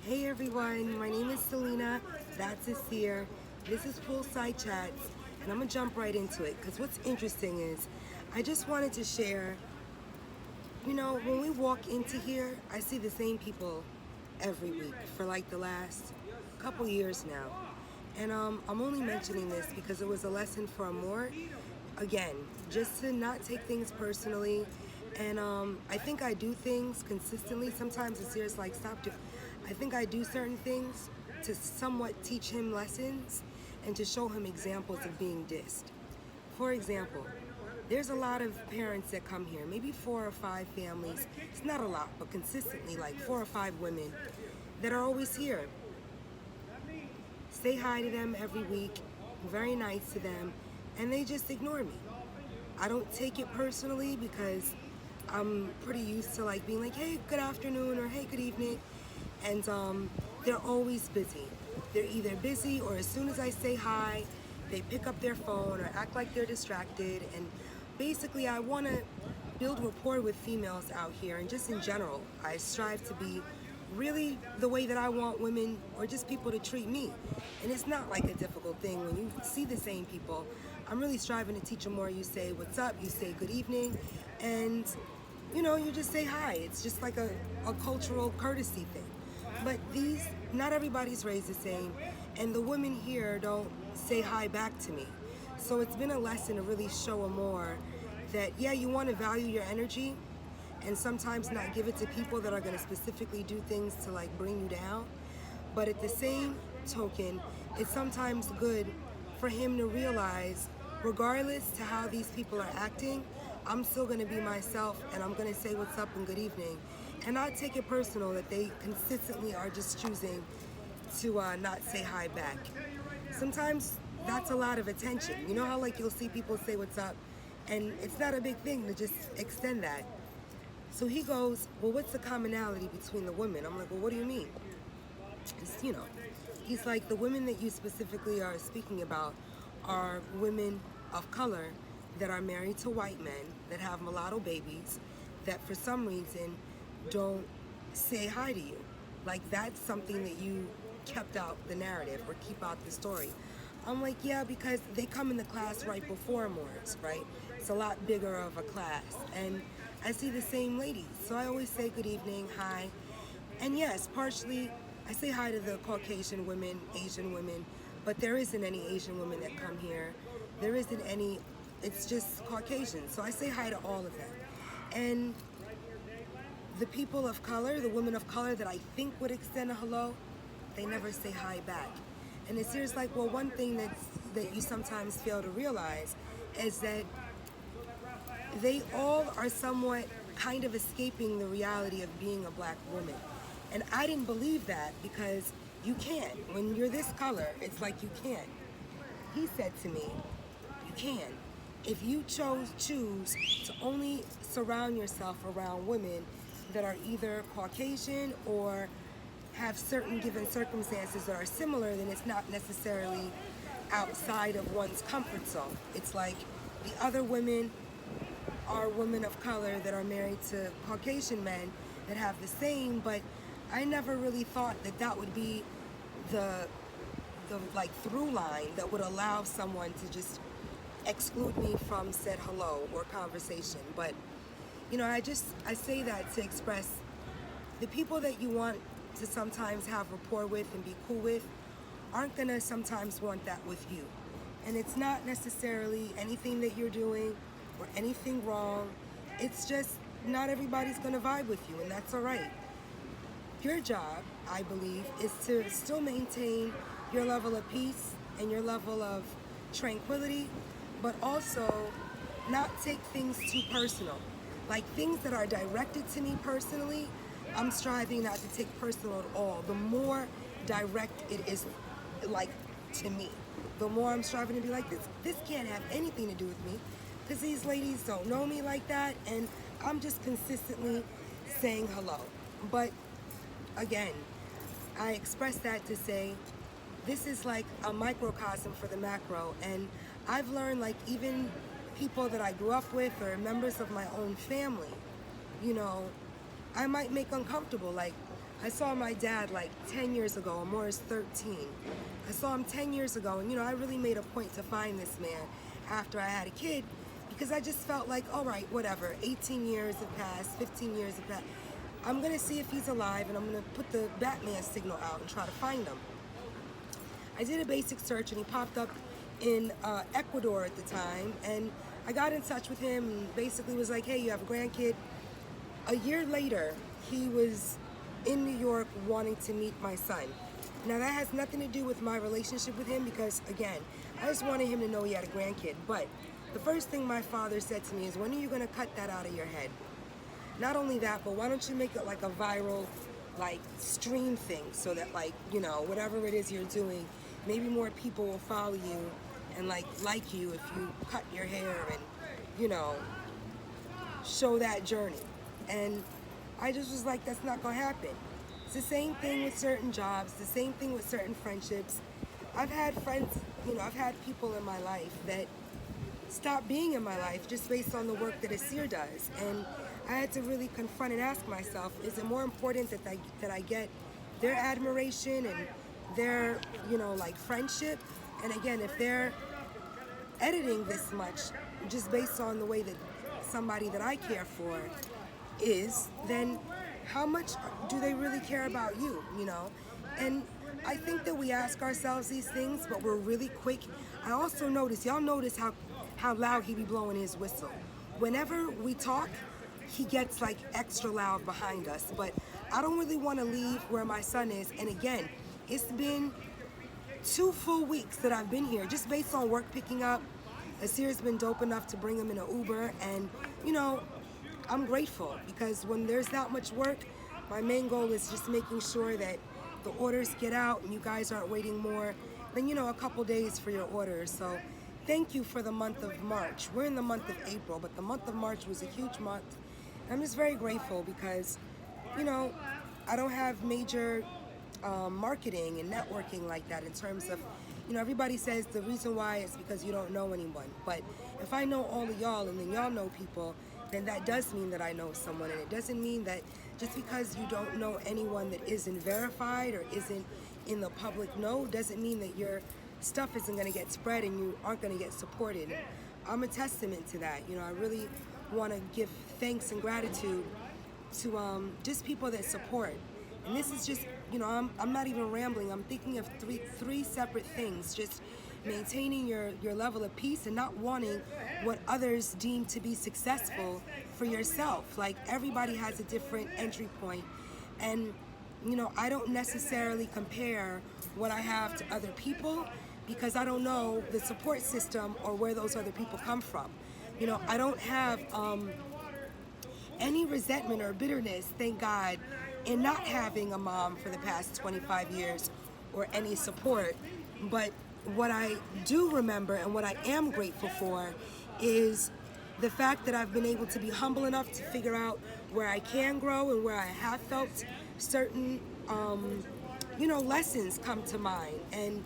Hey everyone, my name is Celina, that's Aseer. This is Poolside Chats, and I'm gonna jump right into it because what's interesting is I just wanted to share, when we walk into here, I see the same people every week for like the last couple years now. And I'm only mentioning this because it was a lesson for more. Again, just to not take things personally. And I think I do things consistently. Sometimes it's serious, like stop doing. I think I do certain things to somewhat teach him lessons and to show him examples of being dissed. For example, there's a lot of parents that come here, maybe 4 or 5 families. It's not a lot, but consistently like 4 or 5 women that are always here. Say hi to them every week, very nice to them, and they just ignore me. I don't take it personally because I'm pretty used to like being like, hey, good afternoon, or hey, good evening. And they're always busy. They're either busy or as soon as I say hi, they pick up their phone or act like they're distracted. And basically I want to build rapport with females out here, and just in general, I strive to be really the way that I want women or just people to treat me. And it's not like a difficult thing when you see the same people. I'm really striving to teach them more. You say what's up, you say good evening, and you just say hi. It's just like a cultural courtesy thing. But not everybody's raised the same, and the women here don't say hi back to me. So it's been a lesson to really show them more that, yeah, you want to value your energy and sometimes not give it to people that are going to specifically do things to like bring you down. But at the same token, it's sometimes good for him to realize, regardless to how these people are acting, I'm still going to be myself and I'm going to say what's up and good evening, and not take it personal that they consistently are just choosing to not say hi back. Sometimes that's a lot of attention. You know how like you'll see people say what's up and it's not a big thing to just extend that. So he goes, well, what's the commonality between the women? I'm like, well, what do you mean? He's like, the women that you specifically are speaking about are women of color that are married to white men, that have mulatto babies, that for some reason don't say hi to you. Like that's something that you kept out the narrative or keep out the story. I'm like, yeah, because they come in the class right before Morris, right? It's a lot bigger of a class. And I see the same ladies. So I always say good evening, hi. And yes, partially I say hi to the Caucasian women, Asian women, but there isn't any Asian women that come here. There isn't any, it's just Caucasian. So I say hi to all of them. And the people of color, the women of color that I think would extend a hello, they never say hi back. And it's serious like, well, one thing that you sometimes fail to realize is that they all are somewhat kind of escaping the reality of being a black woman. And I didn't believe that because you can't. When you're this color, it's like you can't. He said to me, you can. If you choose to only surround yourself around women that are either Caucasian or have certain given circumstances that are similar, then it's not necessarily outside of one's comfort zone. It's like the other women are women of color that are married to Caucasian men that have the same, but I never really thought that that would be the like through line that would allow someone to just exclude me from said hello or conversation. But I say that to express the people that you want to sometimes have rapport with and be cool with aren't gonna sometimes want that with you. And it's not necessarily anything that you're doing or anything wrong. It's just not everybody's gonna vibe with you, and that's all right. Your job, I believe, is to still maintain your level of peace and your level of tranquility, but also not take things too personal. Like things that are directed to me personally, I'm striving not to take personal at all. The more direct it is, like, to me, the more I'm striving to be like, this can't have anything to do with me, because these ladies don't know me like that, and I'm just consistently saying hello. But again, I express that to say this is like a microcosm for the macro, and I've learned, like, even people that I grew up with or members of my own family, I might make uncomfortable. Like, I saw my dad like 10 years ago, Amor is 13. I saw him 10 years ago, and I really made a point to find this man after I had a kid, because I just felt like, all right, whatever, 18 years have passed, 15 years have passed. I'm gonna see if he's alive, and I'm gonna put the Batman signal out and try to find him. I did a basic search, and he popped up in Ecuador at the time, and I got in touch with him and basically was like, hey, you have a grandkid. A year later, he was in New York wanting to meet my son. Now that has nothing to do with my relationship with him, because again, I just wanted him to know he had a grandkid. But the first thing my father said to me is, when are you gonna cut that out of your head? Not only that, but why don't you make it like a viral, like, stream thing, so that, like, whatever it is you're doing, maybe more people will follow you and like you if you cut your hair and, show that journey. And I just was like, that's not gonna happen. It's the same thing with certain jobs, the same thing with certain friendships. I've had friends, I've had people in my life that stopped being in my life just based on the work that Aseer does. And I had to really confront and ask myself, is it more important that I get their admiration and their, like, friendship? And again, if they're editing this much just based on the way that somebody that I care for is, then how much do they really care about you, And I think that we ask ourselves these things, but we're really quick. I also notice, y'all notice how loud he be blowing his whistle. Whenever we talk, he gets like extra loud behind us, but I don't really want to leave where my son is. And again, it's been 2 full weeks that I've been here, just based on work picking up. Aseer's been dope enough to bring him in an Uber, and I'm grateful, because when there's that much work, my main goal is just making sure that the orders get out and you guys aren't waiting more than, a couple days for your orders. So thank you for the month of March. We're in the month of April, but the month of March was a huge month. I'm just very grateful because, I don't have major marketing and networking like that in terms of, everybody says the reason why is because you don't know anyone. But if I know all of y'all and then y'all know people, then that does mean that I know someone. And it doesn't mean that just because you don't know anyone that isn't verified or isn't in the public know, doesn't mean that your stuff isn't going to get spread and you aren't going to get supported. I'm a testament to that. I really want to give thanks and gratitude to just people that support. And this is just, I'm not even rambling. I'm thinking of three separate things. Just maintaining your level of peace and not wanting what others deem to be successful for yourself. Like, everybody has a different entry point. And, I don't necessarily compare what I have to other people, because I don't know the support system or where those other people come from. I don't have any resentment or bitterness, thank God, in not having a mom for the past 25 years or any support. But what I do remember and what I am grateful for is the fact that I've been able to be humble enough to figure out where I can grow and where I have felt certain, lessons come to mind. And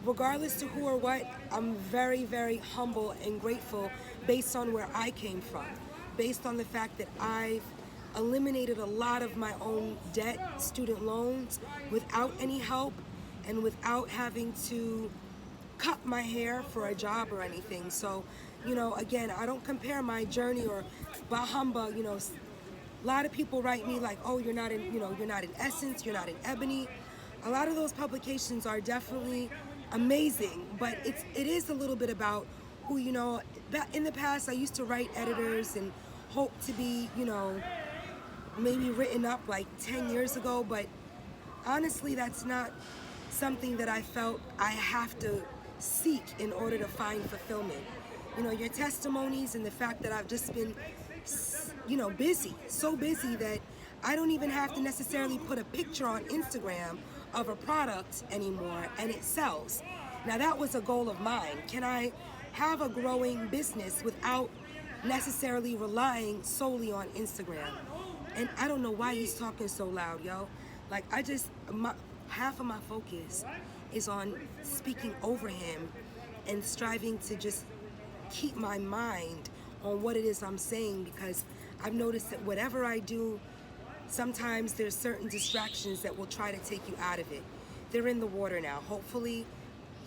regardless to who or what, I'm very, very humble and grateful based on where I came from, based on the fact that I've eliminated a lot of my own debt, student loans, without any help and without having to cut my hair for a job or anything. So, again, I don't compare my journey or Bahamba, a lot of people write me like, oh, you're not in Essence, you're not in Ebony. A lot of those publications are definitely amazing, but it is a little bit about who, in the past I used to write editors and hope to be, maybe written up like 10 years ago, but honestly, that's not something that I felt I have to seek in order to find fulfillment. Your testimonies and the fact that I've just been, busy, so busy that I don't even have to necessarily put a picture on Instagram of a product anymore and it sells. Now that was a goal of mine. Can I have a growing business without necessarily relying solely on Instagram? And I don't know why he's talking so loud, yo. Like, half of my focus is on speaking over him and striving to just keep my mind on what it is I'm saying, because I've noticed that whatever I do sometimes there's certain distractions that will try to take you out of it. They're in the water now. Hopefully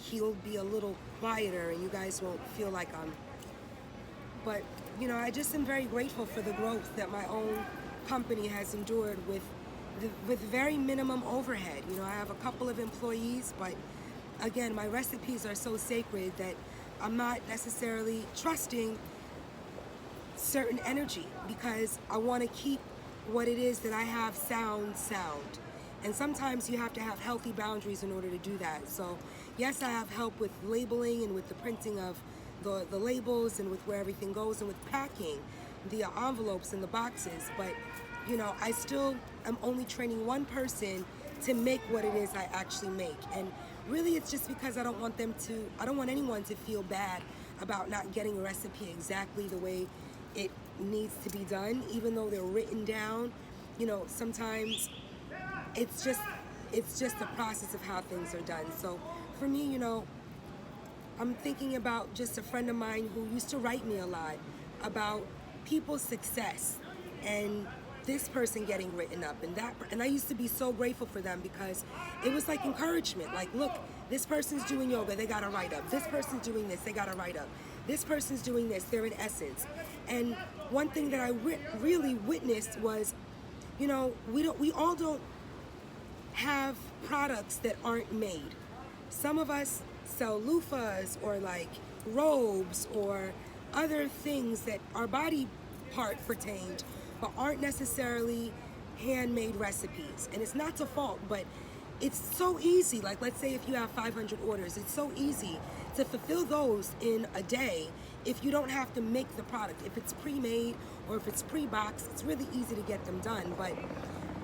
he'll be a little quieter and you guys won't feel like I'm, but I just am very grateful for the growth that my own company has endured with very minimum overhead. I have a couple of employees, but again, my recipes are so sacred that I'm not necessarily trusting certain energy because I want to keep what it is that I have sound. And sometimes you have to have healthy boundaries in order to do that. So yes, I have help with labeling and with the printing of the labels and with where everything goes and with packing the envelopes and the boxes. But I still am only training one person to make what it is I actually make. And really it's just because I don't want anyone to feel bad about not getting a recipe exactly the way it needs to be done, even though they're written down. Sometimes it's just the process of how things are done. So for me, I'm thinking about just a friend of mine who used to write me a lot about people's success and this person getting written up and I used to be so grateful for them because it was like encouragement. Like, look, this person's doing yoga, they got to write up. This person's doing this, they got to write up. This person's doing this, they're in essence. And one thing that I really witnessed was, we all don't have products that aren't made. Some of us sell loofahs or like robes or other things that are body part pertained but aren't necessarily handmade recipes. And it's not to fault, but it's so easy. Like, let's say if you have 500 orders, it's so easy to fulfill those in a day if you don't have to make the product. If it's pre-made or if it's pre-boxed, it's really easy to get them done. But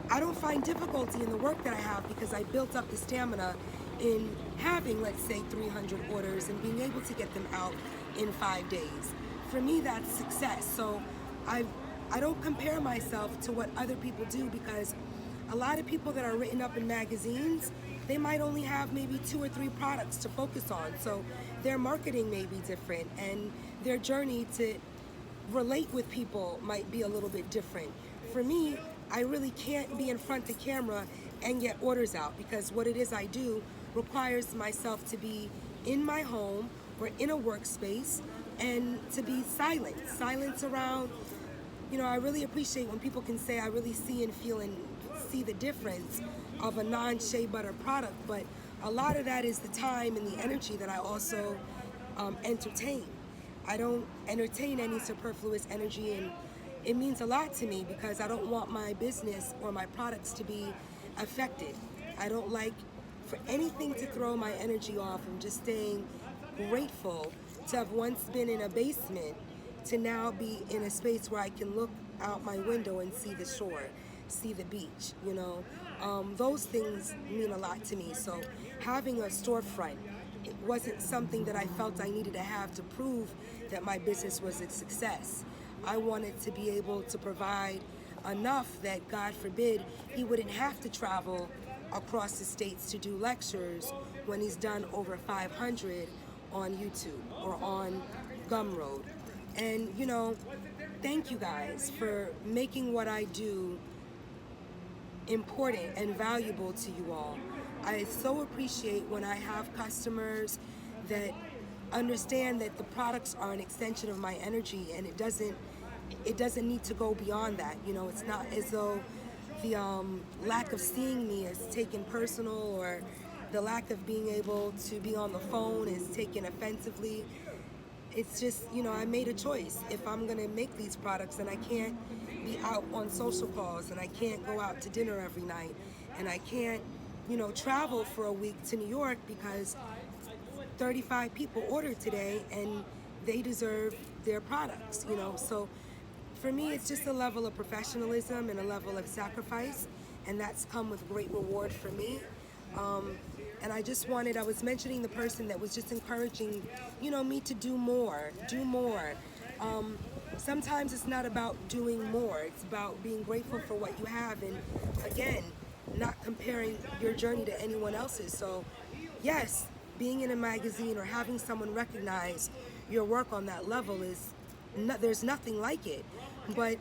I don't find difficulty in the work that I have because I built up the stamina in having, let's say, 300 orders and being able to get them out in 5 days. For me, that's success. So I don't compare myself to what other people do because a lot of people that are written up in magazines, they might only have maybe 2 or 3 products to focus on. So their marketing may be different and their journey to relate with people might be a little bit different. For me, I really can't be in front of the camera and get orders out because what it is I do requires myself to be in my home or in a workspace and to be silent. Silence around, I really appreciate when people can say I really see and feel and see the difference of a non-shea butter product, but a lot of that is the time and the energy that I also entertain. I don't entertain any superfluous energy, and it means a lot to me because I don't want my business or my products to be affected. I don't like for anything to throw my energy off. I'm just staying grateful to have once been in a basement to now be in a space where I can look out my window and see the shore, see the beach, those things mean a lot to me. So having a storefront, it wasn't something that I felt I needed to have to prove that my business was a success. I wanted to be able to provide enough that, God forbid, he wouldn't have to travel across the states to do lectures when he's done over 500 on YouTube or on Gumroad. And thank you guys for making what I do important and valuable to you all. I so appreciate when I have customers that understand that the products are an extension of my energy and it doesn't need to go beyond that. It's not as though the lack of seeing me is taken personal or the lack of being able to be on the phone is taken offensively. It's just, I made a choice. If I'm gonna make these products and I can't be out on social calls and I can't go out to dinner every night and I can't, travel for a week to New York because 35 people ordered today and they deserve their products, So for me, it's just a level of professionalism and a level of sacrifice, and that's come with great reward for me. And I was mentioning the person that was just encouraging, me to do more. Sometimes it's not about doing more. It's about being grateful for what you have. And again, not comparing your journey to anyone else's. So yes, being in a magazine or having someone recognize your work on that level there's nothing like it. But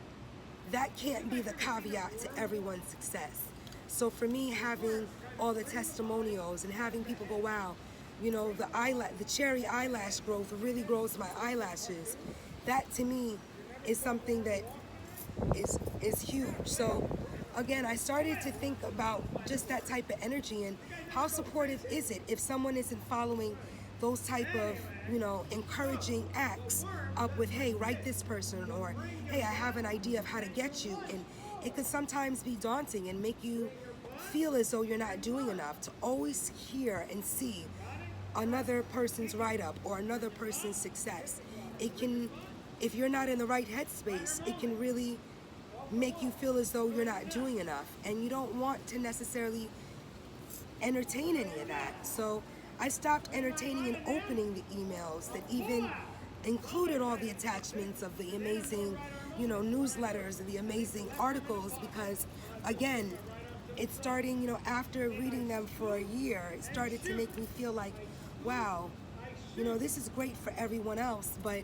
that can't be the caveat to everyone's success. So for me, having all the testimonials and having people go, wow, you know, the cherry eyelash growth really grows my eyelashes. That to me is something that is huge. So again, I started to think about just that type of energy and how supportive is it if someone isn't following those type of, you know, encouraging acts up with, hey, write this person, or hey, I have an idea of how to get you. And it could sometimes be daunting and make you feel as though you're not doing enough. To always hear and see another person's write-up or another person's success, it can, if you're not in the right headspace, it can really make you feel as though you're not doing enough, and you don't want to necessarily entertain any of that. So I stopped entertaining and opening the emails that even included all the attachments of the amazing, you know, newsletters and the amazing articles, because again, it's starting, you know, after reading them for a year, it started to make me feel like, wow, you know, this is great for everyone else, but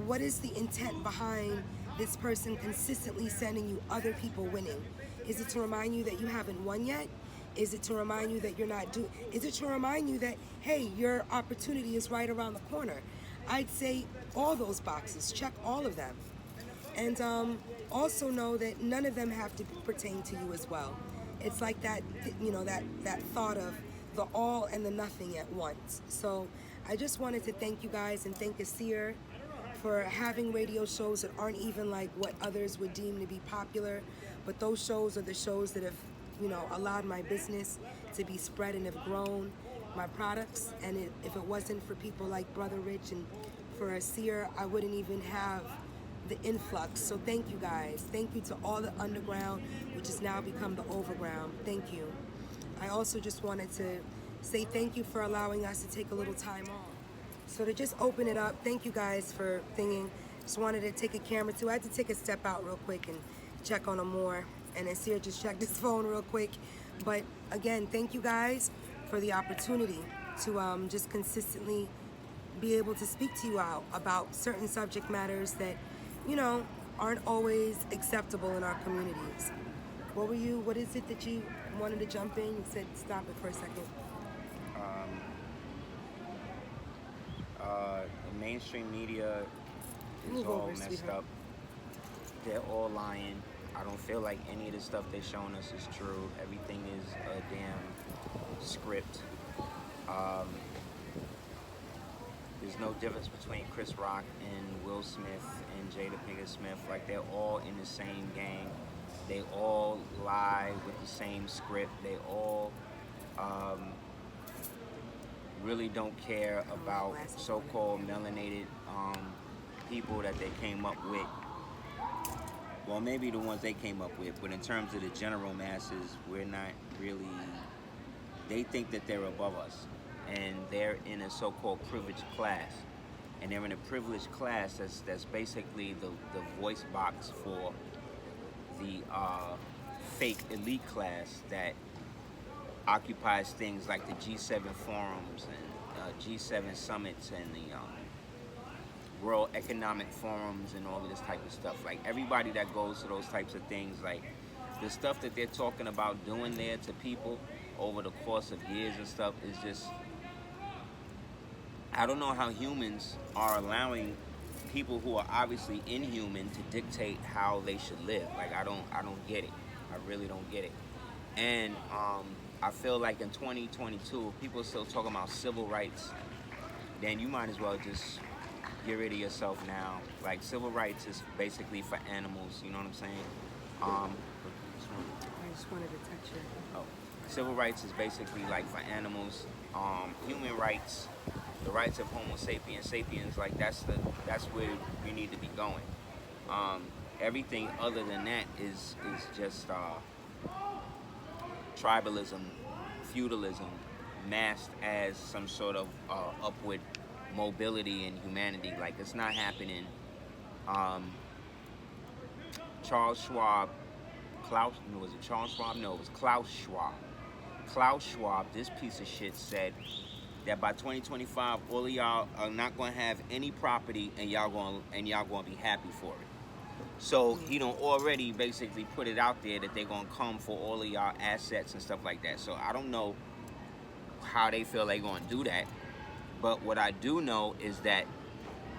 what is the intent behind this person consistently sending you other people winning? Is it to remind you that you haven't won yet? Is it to remind you that you're not doing? Is it to remind you that, hey, your opportunity is right around the corner? I'd say all those boxes, check all of them. And also know that none of them have to pertain to you as well. It's like that, you know, that thought of the all and the nothing at once. So I just wanted to thank you guys and thank Aseer for having radio shows that aren't even like what others would deem to be popular, but those shows are the shows that have, you know, allowed my business to be spread and have grown my products. And if it wasn't for people like Brother Rich and for Aseer, I wouldn't even have the influx. So thank you guys. Thank you to all the underground, which has now become the overground. Thank you. I also just wanted to say thank you for allowing us to take a little time off. So to just open it up, thank you guys for thinking. Just wanted to take a camera too. I had to take a step out real quick and check on them more. And Aseer just checked his phone real quick. But again, thank you guys for the opportunity to just consistently be able to speak to you out about certain subject matters that, you know, aren't always acceptable in our communities. What is it that you wanted to jump in? You said stop it for a second. The mainstream media is all messed up. They're all lying. I don't feel like any of the stuff they're showing us is true. Everything is a damn script. There's no difference between Chris Rock and Will Smith and Jada Pinkett Smith. Like, they're all in the same game. They all lie with the same script. They all really don't care about so-called melanated people that they came up with. Well, maybe the ones they came up with, but in terms of the general masses, we're not really. They think that they're above us, and they're in a so-called privileged class, and they're in a privileged class that's basically the voice box for the fake elite class that occupies things like the G7 forums and G7 summits and the World Economic Forums and all of this type of stuff. Like, everybody that goes to those types of things, like the stuff that they're talking about doing there to people over the course of years and stuff is just, I don't know how humans are allowing people who are obviously inhuman to dictate how they should live. Like, I don't get it. I really don't get it. And I feel like in 2022, people are still talking about civil rights. Then you might as well just get rid of yourself now. Like, civil rights is basically for animals, you know what I'm saying? I just wanted to touch it. Oh, civil rights is basically like for animals. Human rights, the rights of Homo sapiens, like that's where we need to be going. Everything other than that is just tribalism, feudalism, masked as some sort of upward mobility in humanity. Like, it's not happening. Klaus Schwab, this piece of shit, said that by 2025, all of y'all are not gonna have any property, and y'all gonna be happy for it. So he don't already basically put it out there that they're gonna come for all of y'all assets and stuff like that. So I don't know how they feel they gonna do that. But what I do know is that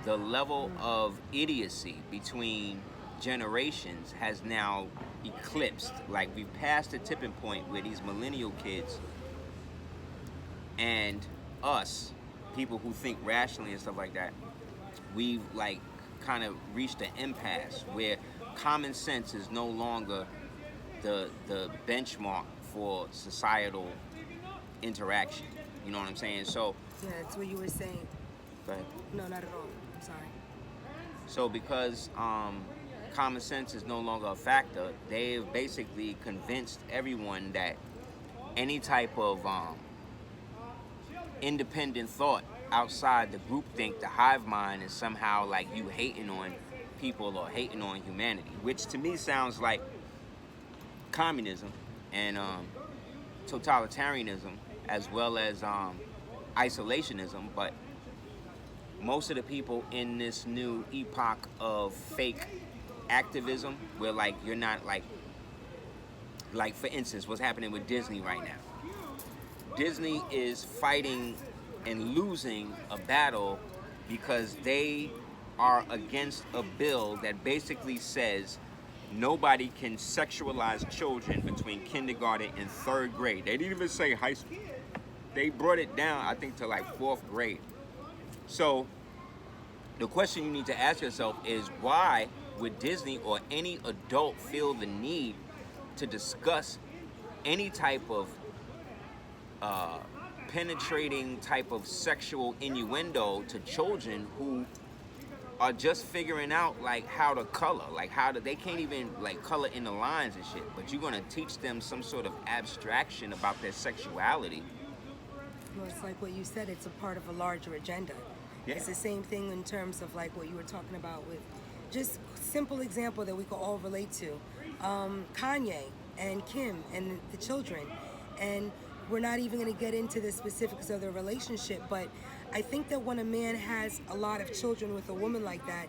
the level of idiocy between generations has now eclipsed. Like we've passed the tipping point where these millennial kids and us, people who think rationally and stuff like that, we've like kind of reached an impasse where common sense is no longer the benchmark for societal interaction. You know what I'm saying? So Yeah, that's what you were saying. go ahead. No, not at all. I'm sorry. So because common sense is no longer a factor, they've basically convinced everyone that any type of independent thought outside the groupthink, the hive mind, is somehow like you hating on people or hating on humanity, which to me sounds like communism and totalitarianism as well as isolationism. But most of the people in this new epoch of fake activism, where like you're not like for instance, what's happening with Disney right now. Disney is fighting and losing a battle because they are against a bill that basically says nobody can sexualize children between kindergarten and third grade. They didn't even say high school. They brought it down, I think, to like fourth grade. So the question you need to ask yourself is, why would Disney or any adult feel the need to discuss any type of penetrating type of sexual innuendo to children who are just figuring out like how to color, like they can't even like color in the lines and shit, but you're gonna teach them some sort of abstraction about their sexuality. Well, it's like what you said, it's a part of a larger agenda. Yeah. It's the same thing in terms of like what you were talking about with just simple example that we could all relate to. Kanye and Kim and the children. And we're not even going to get into the specifics of their relationship, but I think that when a man has a lot of children with a woman like that,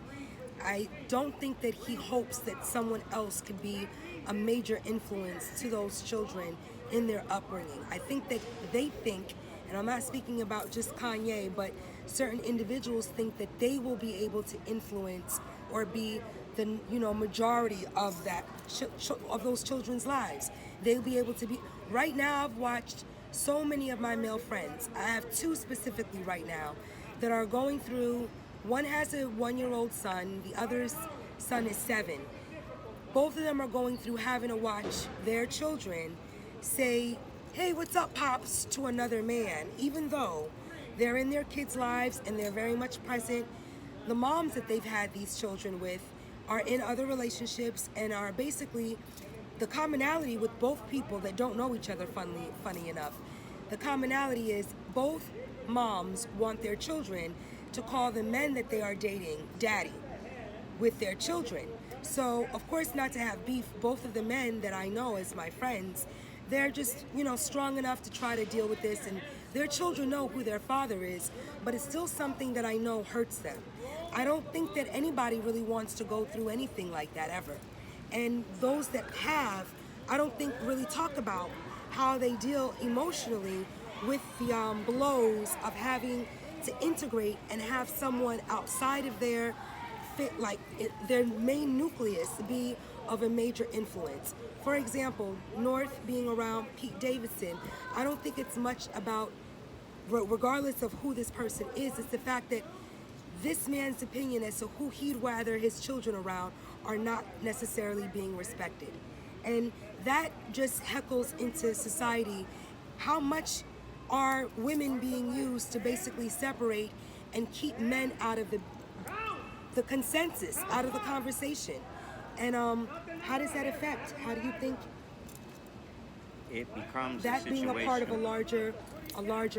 I don't think that he hopes that someone else could be a major influence to those children in their upbringing. I think that they think, and I'm not speaking about just Kanye, but certain individuals think that they will be able to influence or be the majority of that of those children's lives. They'll be able to be. Right now, I've watched so many of my male friends. I have two specifically right now that are going through. One has a 1-year-old son. The other's son is 7. Both of them are going through having to watch their children say, "Hey, what's up, Pops?" to another man, even though they're in their kids' lives and they're very much present. The moms that they've had these children with are in other relationships and are basically the commonality with both people that don't know each other, funny enough. The commonality is both moms want their children to call the men that they are dating daddy with their children. So, of course, not to have beef, both of the men that I know as my friends, they're just, strong enough to try to deal with this, and their children know who their father is, but it's still something that I know hurts them. I don't think that anybody really wants to go through anything like that ever. And those that have, I don't think really talk about how they deal emotionally with the blows of having to integrate and have someone outside of their their main nucleus be of a major influence. For example, North being around Pete Davidson, I don't think it's much about, regardless of who this person is, it's the fact that this man's opinion as to who he'd rather his children around are not necessarily being respected. And that just heckles into society. How much are women being used to basically separate and keep men out of the consensus, out of the conversation? And how does that affect? How do you think It becomes that being a part of a larger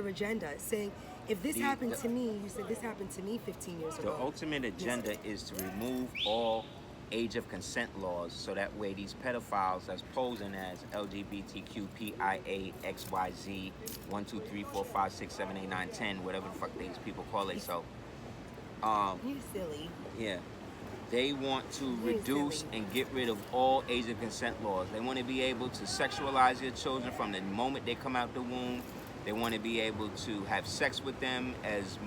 agenda, saying, if this happened to me, you said this happened to me 15 years ago. The ultimate agenda is to remove all age of consent laws, so that way these pedophiles that's posing as LGBTQPIAXYZ 1 2 3 4 5 6 7 8 9 10, whatever the fuck these people call it. So You silly. yeah, They want to reduce and get rid of all age of consent laws. They want to be able to sexualize your children from the moment they come out the womb. They want to be able to have sex with them as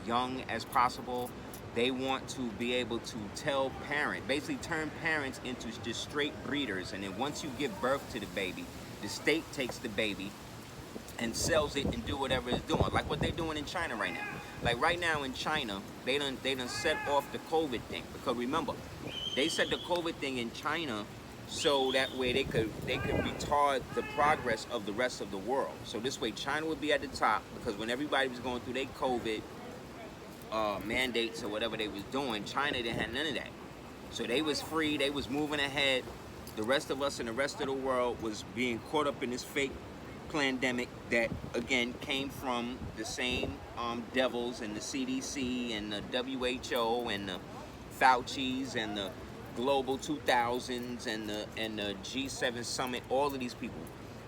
young as possible. They want to be able to tell parents, basically turn parents into just straight breeders. And then once you give birth to the baby, the state takes the baby and sells it and do whatever it's doing, like what they're doing in China right now. Like right now in China, they done set off the COVID thing, because remember, they set the COVID thing in China so that way they could retard the progress of the rest of the world. So this way China would be at the top, because when everybody was going through their COVID mandates or whatever they was doing, China didn't have none of that. So they was free, they was moving ahead. The rest of us and the rest of the world was being caught up in this fake pandemic that again came from the same devils and the CDC and the WHO and the Fauci's and the Global 2000s and the G7 summit. All of these people.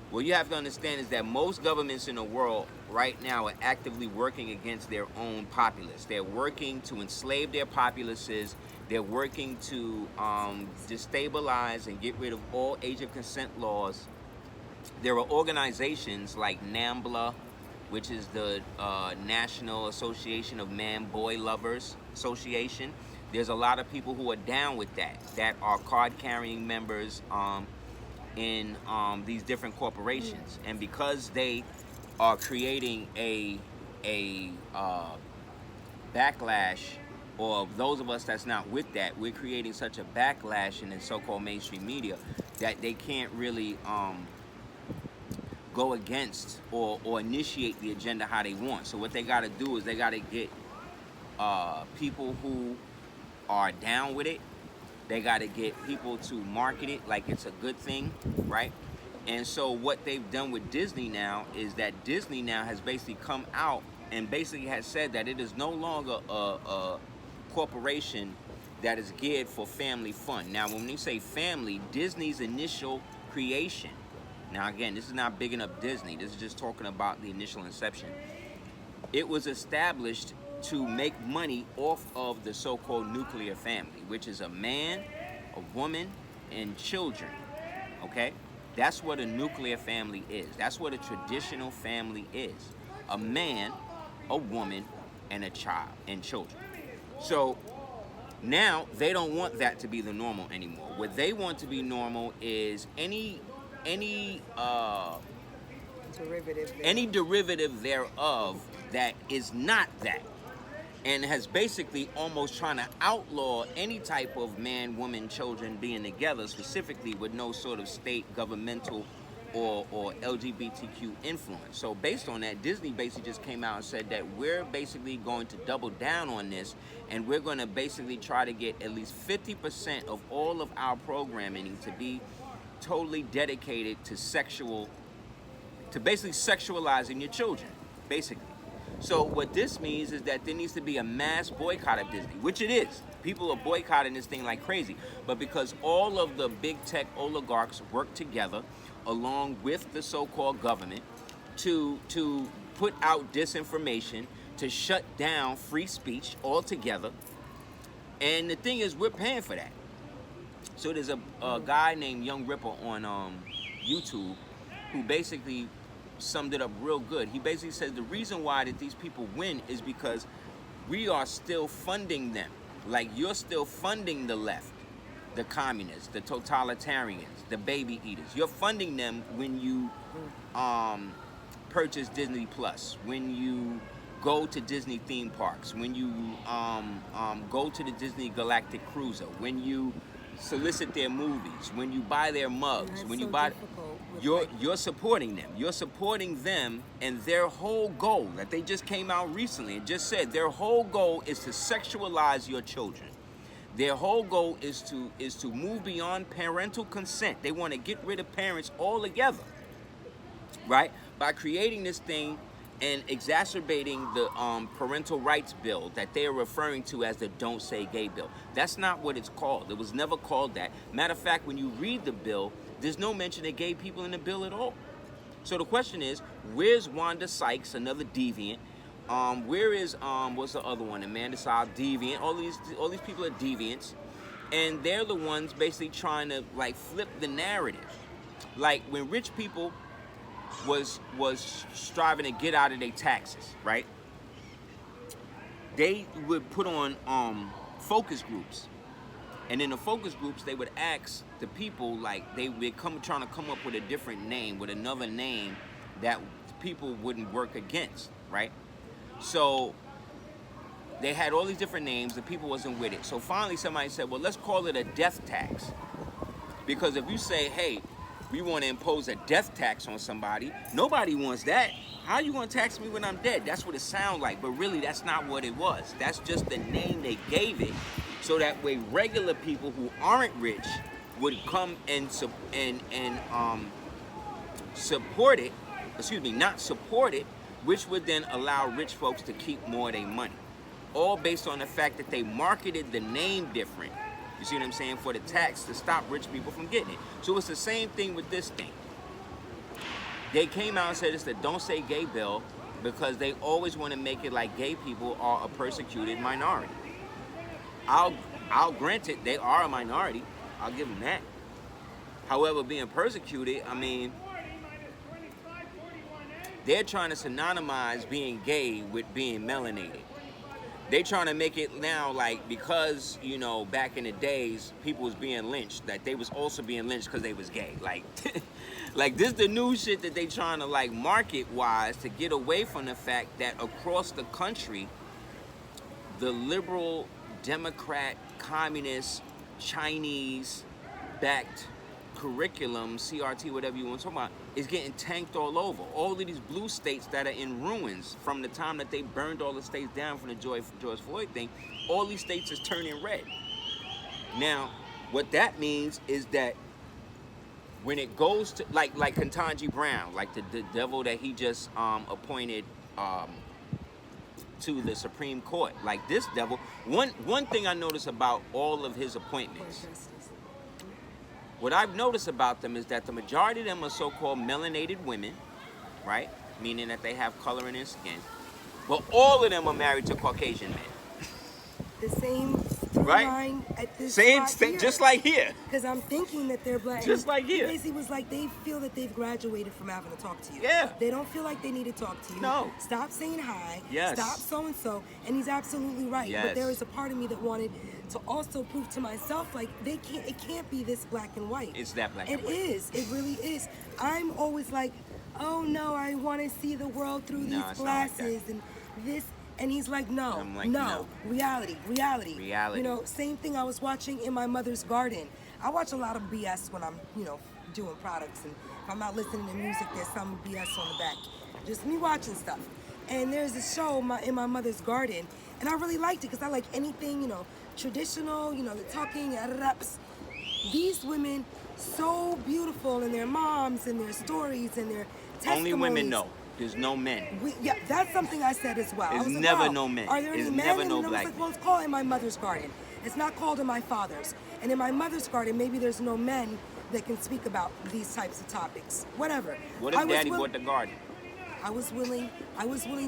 What you have to understand is that most governments in the world right now are actively working against their own populace. They're working to enslave their populaces. They're working to destabilize and get rid of all age of consent laws. There are organizations like NAMBLA, which is the National Association of Man-Boy Lovers Association. There's a lot of people who are down with that are card-carrying members in these different corporations. And because they are creating a backlash, or those of us that's not with that, we're creating such a backlash in the so-called mainstream media that they can't really go against or initiate the agenda how they want. So what they got to do is they got to get people who are down with it. They got to get people to market it like it's a good thing, right? And so what they've done with Disney now is that Disney now has basically come out and basically has said that it is no longer a corporation that is geared for family fun. Now, when we say family, Disney's initial creation. Now, again, this is not bigging up Disney. This is just talking about the initial inception. It was established to make money off of the so-called nuclear family, which is a man, a woman, and children, okay? That's what a nuclear family is. That's what a traditional family is. A man, a woman, and a child, and children. So now they don't want that to be the normal anymore. What they want to be normal is any derivative thereof that is not that, and has basically almost trying to outlaw any type of man, woman, children being together, specifically with no sort of state, governmental, or LGBTQ influence. So based on that, Disney basically just came out and said that we're basically going to double down on this, and we're going to basically try to get at least 50% of all of our programming to be totally dedicated to basically sexualizing your children, basically. So what this means is that there needs to be a mass boycott of Disney, which it is. People are boycotting this thing like crazy. But because all of the big tech oligarchs work together along with the so-called government to put out disinformation, to shut down free speech altogether. And the thing is, we're paying for that. So there's a guy named Young Ripper on YouTube who basically summed it up real good. He basically says the reason why that these people win is because we are still funding them. Like, you're still funding the left, the communists, the totalitarians, the baby eaters. You're funding them when you purchase Disney Plus, when you go to Disney theme parks, when you go to the Disney Galactic Cruiser, when you solicit their movies, when you buy their mugs, when you buy, you're supporting them. You're supporting them, and their whole goal that they just came out recently and just said their whole goal is to sexualize your children. Their whole goal is to move beyond parental consent. They want to get rid of parents altogether, right? By creating this thing and exacerbating the parental rights bill that they are referring to as the Don't Say Gay bill. That's not what it's called. It was never called that. Matter of fact, when you read the bill, there's no mention of gay people in the bill at all. So the question is, where's Wanda Sykes, another deviant? Where is what's the other one? Amanda Sykes, deviant. All these people are deviants. And they're the ones basically trying to like flip the narrative. Like when rich people was striving to get out of their taxes, right? They would put on focus groups. And in the focus groups, they would ask the people, like, they would trying to come up with a different name, with another name that people wouldn't work against, right? So they had all these different names, the people wasn't with it. So finally somebody said, well, let's call it a death tax. Because if you say, hey, we want to impose a death tax on somebody, nobody wants that. How are you going to tax me when I'm dead? That's what it sounds like, but really that's not what it was. That's just the name they gave it. So that way regular people who aren't rich would come and support it, not support it, which would then allow rich folks to keep more of their money. All based on the fact that they marketed the name different. You see what I'm saying? For the tax to stop rich people from getting it. So it's the same thing with this thing. They came out and said it's the Don't Say Gay bill because they always want to make it like gay people are a persecuted minority. I'll grant it, they are a minority. I'll give them that. However, being persecuted, I mean, they're trying to synonymize being gay with being melanated. They trying to make it now like because, you know, back in the days, people was being lynched, that they was also being lynched because they was gay. Like, like this the new shit that they trying to like market-wise to get away from the fact that across the country, the liberal, Democrat, communist, Chinese-backed curriculum, CRT, whatever you want to talk about, is getting tanked all over. All of these blue states that are in ruins from the time that they burned all the states down from the George Floyd thing, all these states is turning red. Now, what that means is that when it goes to, like Ketanji Brown, like the devil that he just appointed to the Supreme Court, like this devil, one thing I notice about all of his appointments, what I've noticed about them is that the majority of them are so-called melanated women, right? Meaning that they have color in their skin. But all of them are married to Caucasian men. The same right? line at this same, here. just like here. Because I'm thinking that they're black. Just like here. Basically was like they feel that they've graduated from having to talk to you. Yeah. They don't feel like they need to talk to you. No. Stop saying hi. Yes. Stop so-and-so. And he's absolutely right. Yes. But there is a part of me that wanted to also prove to myself, like, it can't be this black and white. It's that black and white. It is. It really is. I'm always like, oh no, I want to see the world through these glasses and this. And he's like, no, like, no. Reality. Reality. You know, same thing I was watching in my mother's garden. I watch a lot of BS when I'm, you know, doing products. And if I'm not listening to music, there's some BS on the back. Just me watching stuff. And there's a show in my mother's garden. And I really liked it because I like anything, you know, traditional, you know, the talking, these women, so beautiful in their moms and their stories and their testimonies. Only women know. There's no men. Yeah, that's something I said as well. There's I was never like, wow, no men. Are there any There's men? never and no then black I was like, well, it's called In My Mother's Garden. It's not called In My Father's. And in my mother's garden, maybe there's no men that can speak about these types of topics. Whatever. What if Daddy bought the garden? I was willing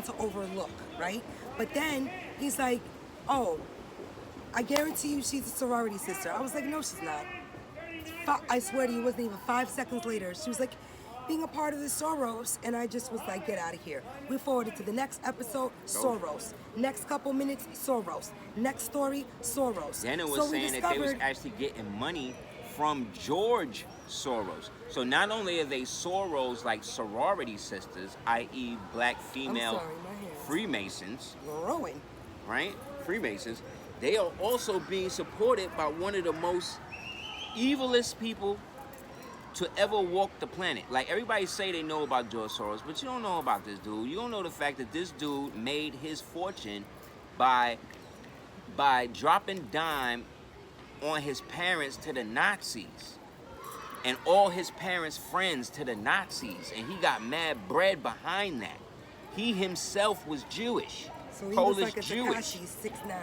to overlook, right? But then he's like, oh, I guarantee you she's a sorority sister. I was like, no, she's not. I swear to you, it wasn't even 5 seconds later. She was like, being a part of the Soros, and I just was like, get out of here. We forwarded to the next episode, Soros. Next couple minutes, Soros. Next story, Soros. Then it was saying that they was actually getting money from George Soros. So not only are they Soros like sorority sisters, i.e. black female Freemasons, growing, right? Freemasons, they are also being supported by one of the most evilest people to ever walk the planet. Like, everybody say they know about George Soros, but you don't know about this dude. You don't know the fact that this dude made his fortune by dropping dime on his parents to the Nazis and all his parents' friends to the Nazis, and he got mad bread behind that. He himself was Jewish, so he Polish was like a Jewish. Tekashi 6'9".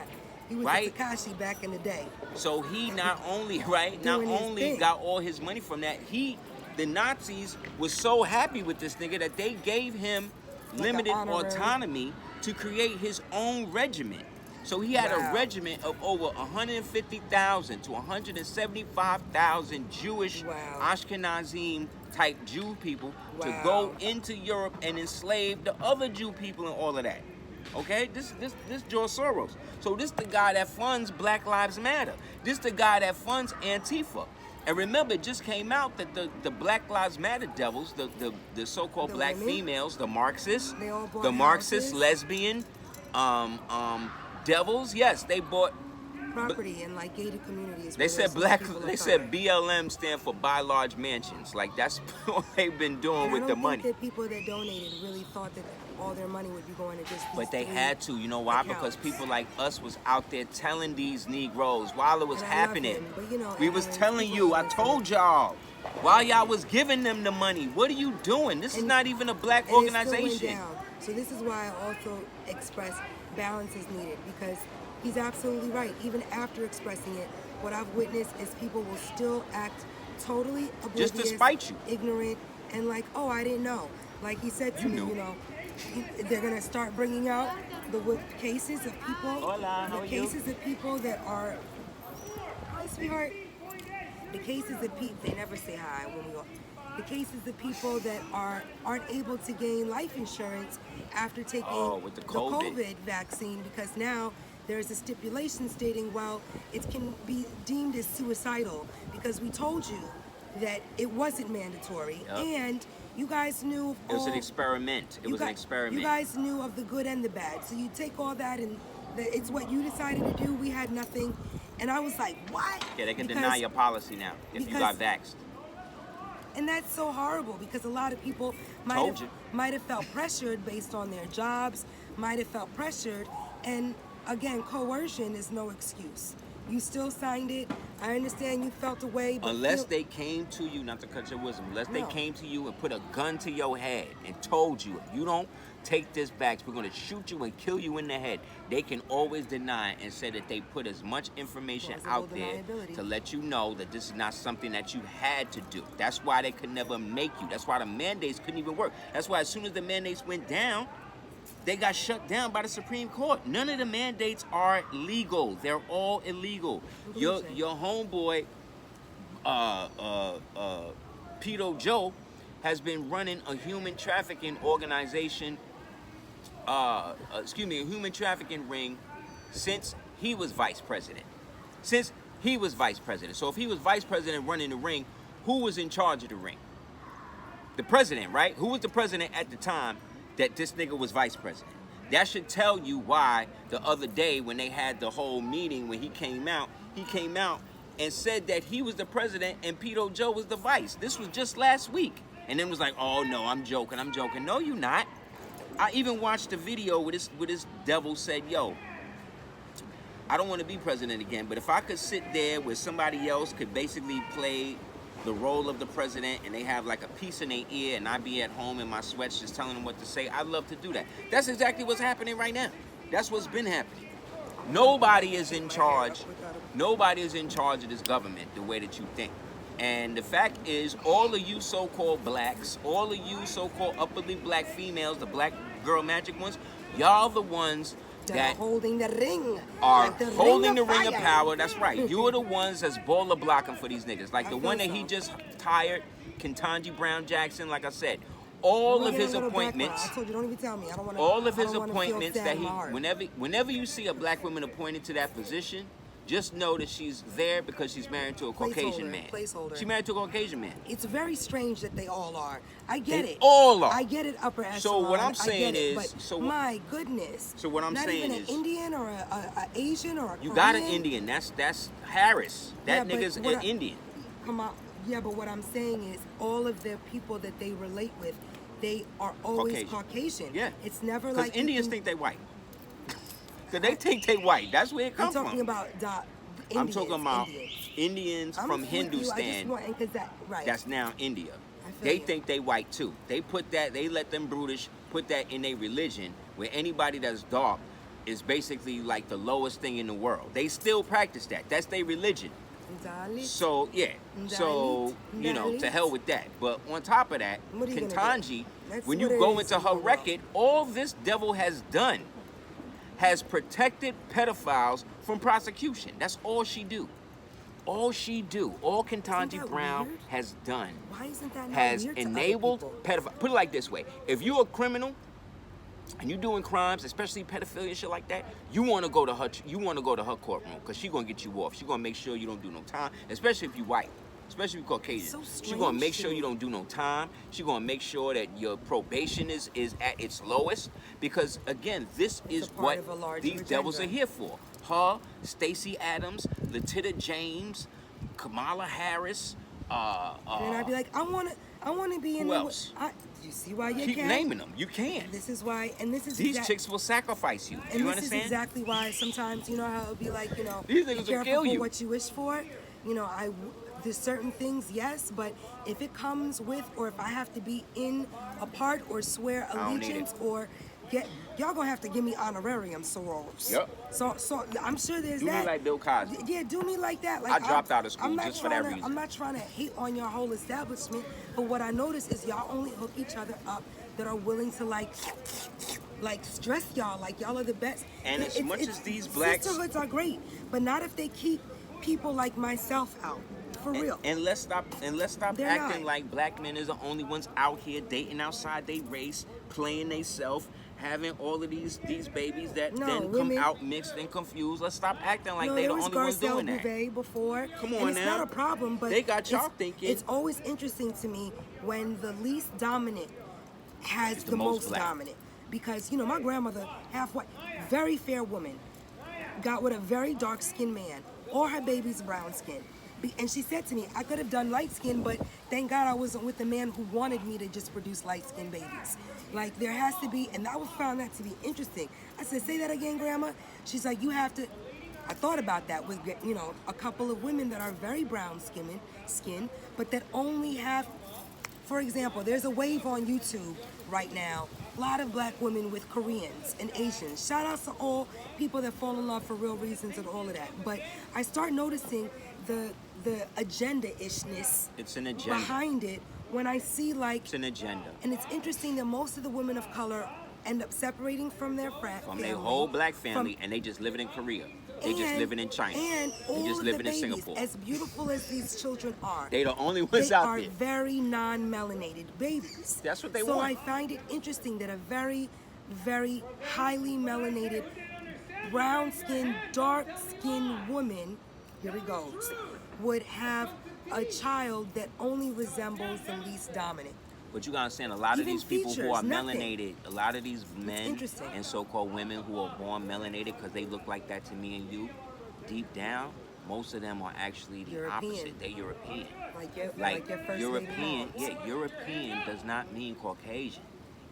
He was right? a Tekashi back in the day. So he not only got all his money from that, the Nazis was so happy with this nigga that they gave him limited autonomy to create his own regiment. So he had Wow. a regiment of over 150,000 to 175,000 Jewish Wow. Ashkenazim type Jew people to Wow. go into Europe and enslave the other Jew people and all of that. Okay, this George Soros. So this the guy that funds Black Lives Matter. This the guy that funds Antifa. And remember, it just came out that the Black Lives Matter devils, the so-called The black women? females, the Marxists, They all bought the Marxist houses? lesbian devils, yes, they bought. Property in like gated communities. They where said there's no black. people of They color. said BLM stand for buy large mansions. Like that's what they've been doing And with I the don't money. think that people that donated really thought that all their money would be going to just these But they three had to, you know why? accounts. Because people like us was out there telling these Negroes while it was And I love happening. him, but, you know, We was and telling people you, I listen. told y'all, while y'all was giving them the money, what are you doing? This is And- not even a black And it still went organization. down. So this is why I also express balance is needed, because he's absolutely right. Even after expressing it, what I've witnessed is people will still act totally oblivious, Just to spite you. ignorant, and like, oh, I didn't know. Like he said to You me, knew. you know, they're gonna start bringing out the cases of people, Hola, how the are you? cases of people that are, hi, sweetheart. The cases of people, they never say hi when we go. The cases of people that aren't able to gain life insurance after taking with the the COVID. COVID vaccine, because now there's a stipulation stating, well, it can be deemed as suicidal because we told you that it wasn't mandatory, Yep. and you guys knew. It was an all- experiment. It you was an guys- experiment. You guys knew of the good and the bad, so you take all that and it's what you decided to do. We had nothing, and I was like, what? Yeah, they can Because- deny your policy now if you got vaxxed. And that's so horrible because a lot of people Told you. might have felt pressured based on their jobs, might have felt pressured, and again, coercion is no excuse. You still signed it. I understand you felt away, but Unless they came to you, not to cut your wisdom, unless they No. came to you and put a gun to your head and told you, if you don't take this back, we're going to shoot you and kill you in the head. They can always deny and say that they put as much information Plausible out there deniability. to let you know that this is not something that you had to do. That's why they could never make you. That's why the mandates couldn't even work. That's why as soon as the mandates went down, they got shut down by the Supreme Court. None of the mandates are legal. They're all illegal. Your homeboy, Pedo Joe, has been running a human trafficking organization, a human trafficking ring since he was vice president. Since he was vice president. So if he was vice president running the ring, who was in charge of the ring? The president, right? Who was the president at the time that this nigga was vice president? That should tell you why the other day when they had the whole meeting when he came out and said that he was the president and Pedo Joe was the vice. This was just last week. And then was like, oh no, I'm joking. No, you're not. I even watched the video where this devil said, yo, I don't want to be president again, but if I could sit there where somebody else could basically play the role of the president and they have like a piece in their ear and I be at home in my sweats just telling them what to say, I'd love to do that. That's exactly what's happening right now. That's what's been happening. Nobody is in charge. Nobody is in charge of this government the way that you think. And the fact is, all of you so-called blacks, all of you so-called upperly black females, the black girl magic ones, y'all the ones that are holding the ring. are like holding the ring of fire. power. That's right. You're the ones that's baller blocking for these niggas. Like I the feel one that he so. just hired, Ketanji Brown Jackson, like I said, all Let of me get his a little appointments, background. I told you, don't even tell me. I don't want to. all of his appointments that he, whenever you see a black woman appointed to that position, just know that she's there because she's married to a Caucasian man. Placeholder. She's married to a Caucasian man. It's very strange that they all are. I get They it. all are. I get it, upper echelon. So what I'm I saying get it, is- but so- my goodness. So what I'm Not saying even is- an Indian or a Asian or a You Korean. got an Indian. That's Harris. That Yeah, but nigga's an what I- Indian. Come on. Yeah, but what I'm saying is all of the people that they relate with, they are always Caucasian. Yeah. It's never Because like Indians think they white. Because they think they white. That's where it I'm comes from. talking about I'm Indians, talking about Indians. Indians I'm from with you. I just Hindustan. want, 'cause that, right. That's now India. I feel They you. think they white too. They put that. They let them brutish put that in their religion, where anybody that's dark is basically like the lowest thing in the world. They still practice that. That's their religion. Dalit. So yeah. So you know, to hell with that. But on top of that, What are you gonna Ketanji, do? That's when you what it go is into her overall. record, all this devil has done has protected pedophiles from prosecution. That's all she do. All she do, all Ketanji Brown weird? has done, Why isn't that not has weird to other enabled people? pedophiles. Put it like this way: if you're a criminal and you're doing crimes, especially pedophilia and shit like that, you want to go to her. You want to go to her courtroom because she's gonna get you off. She's gonna make sure you don't do no time, especially if you're white. Especially if you're Caucasian. So She's gonna make strange sure to you me. don't do no time. She's gonna make sure that your probation is at its lowest. Because again, this is a part what of a larger these devils are agenda. here for. Her, Stacey Adams, Letitia James, Kamala Harris. And then I'd be like, I wanna be in Who the. else? You see why you Keep can't? naming them. You can. This is why, and this is These chicks will sacrifice you. And You this understand? is exactly why sometimes, you know how it'll be like, you know, These be niggas will careful kill for you. what you wish for. You know, there's certain things, yes, but if it comes with, or if I have to be in a part or swear don't need allegiance it. or y'all gonna have to give me honorarium sorors. Yep. So I'm sure there's Do me that. like Bill Cosby. Yeah, do me like that. Like I dropped out of school I'm not just for that trying to- reason. I'm not trying to hate on your whole establishment, but what I notice is y'all only hook each other up that are willing to like stress y'all like y'all are the best. And as much as these blacks- sisterhoods are great, but not if they keep people like myself out. For real. And let's stop They're acting not. like black men is the only ones out here dating outside their race, playing they self, having all of these babies that No, then come women- out mixed and confused. Let's stop acting like No, they there the was only ones Garcelle doing that. Bouvet before. Come and on it's now. not a problem, but They got y'all it's- thinking. It's always interesting to me when the least dominant has It's the most black. dominant. Because, you know, my grandmother, half white, very fair woman, got with a very dark-skinned man. All her babies brown skin. And she said to me, I could have done light skin, but thank God I wasn't with the man who wanted me to just produce light-skinned babies. Like, there has to be, and I found that to be interesting. I said, say that again, Grandma. She's like, you have to, I thought about that with, you know, a couple of women that are very brown skin, but that only have, for example, there's a wave on YouTube right now. A lot of black women with Koreans and Asians. Shout out to all people that fall in love for real reasons and all of that. But I start noticing the agenda-ishness It's an agenda. behind it when I see like, It's an agenda. and it's interesting that most of the women of color end up separating from their From their whole black family, and they just living in Korea. They just living in China. And all They just of living the in babies, Singapore. as beautiful as these children are, They the only ones they out are there. very non-melanated babies. That's what they so want. I find it interesting that a very, very highly melanated, brown-skinned, dark-skinned woman, here he goes, would have a child that only resembles the least dominant. But you gotta understand, a lot of Even these people who are features, nothing. melanated, a lot of these men interesting. and so-called women who are born melanated because they look like that to me and you, deep down, most of them are actually the European. opposite. They're European. Like your first European, lady moms. European does not mean Caucasian.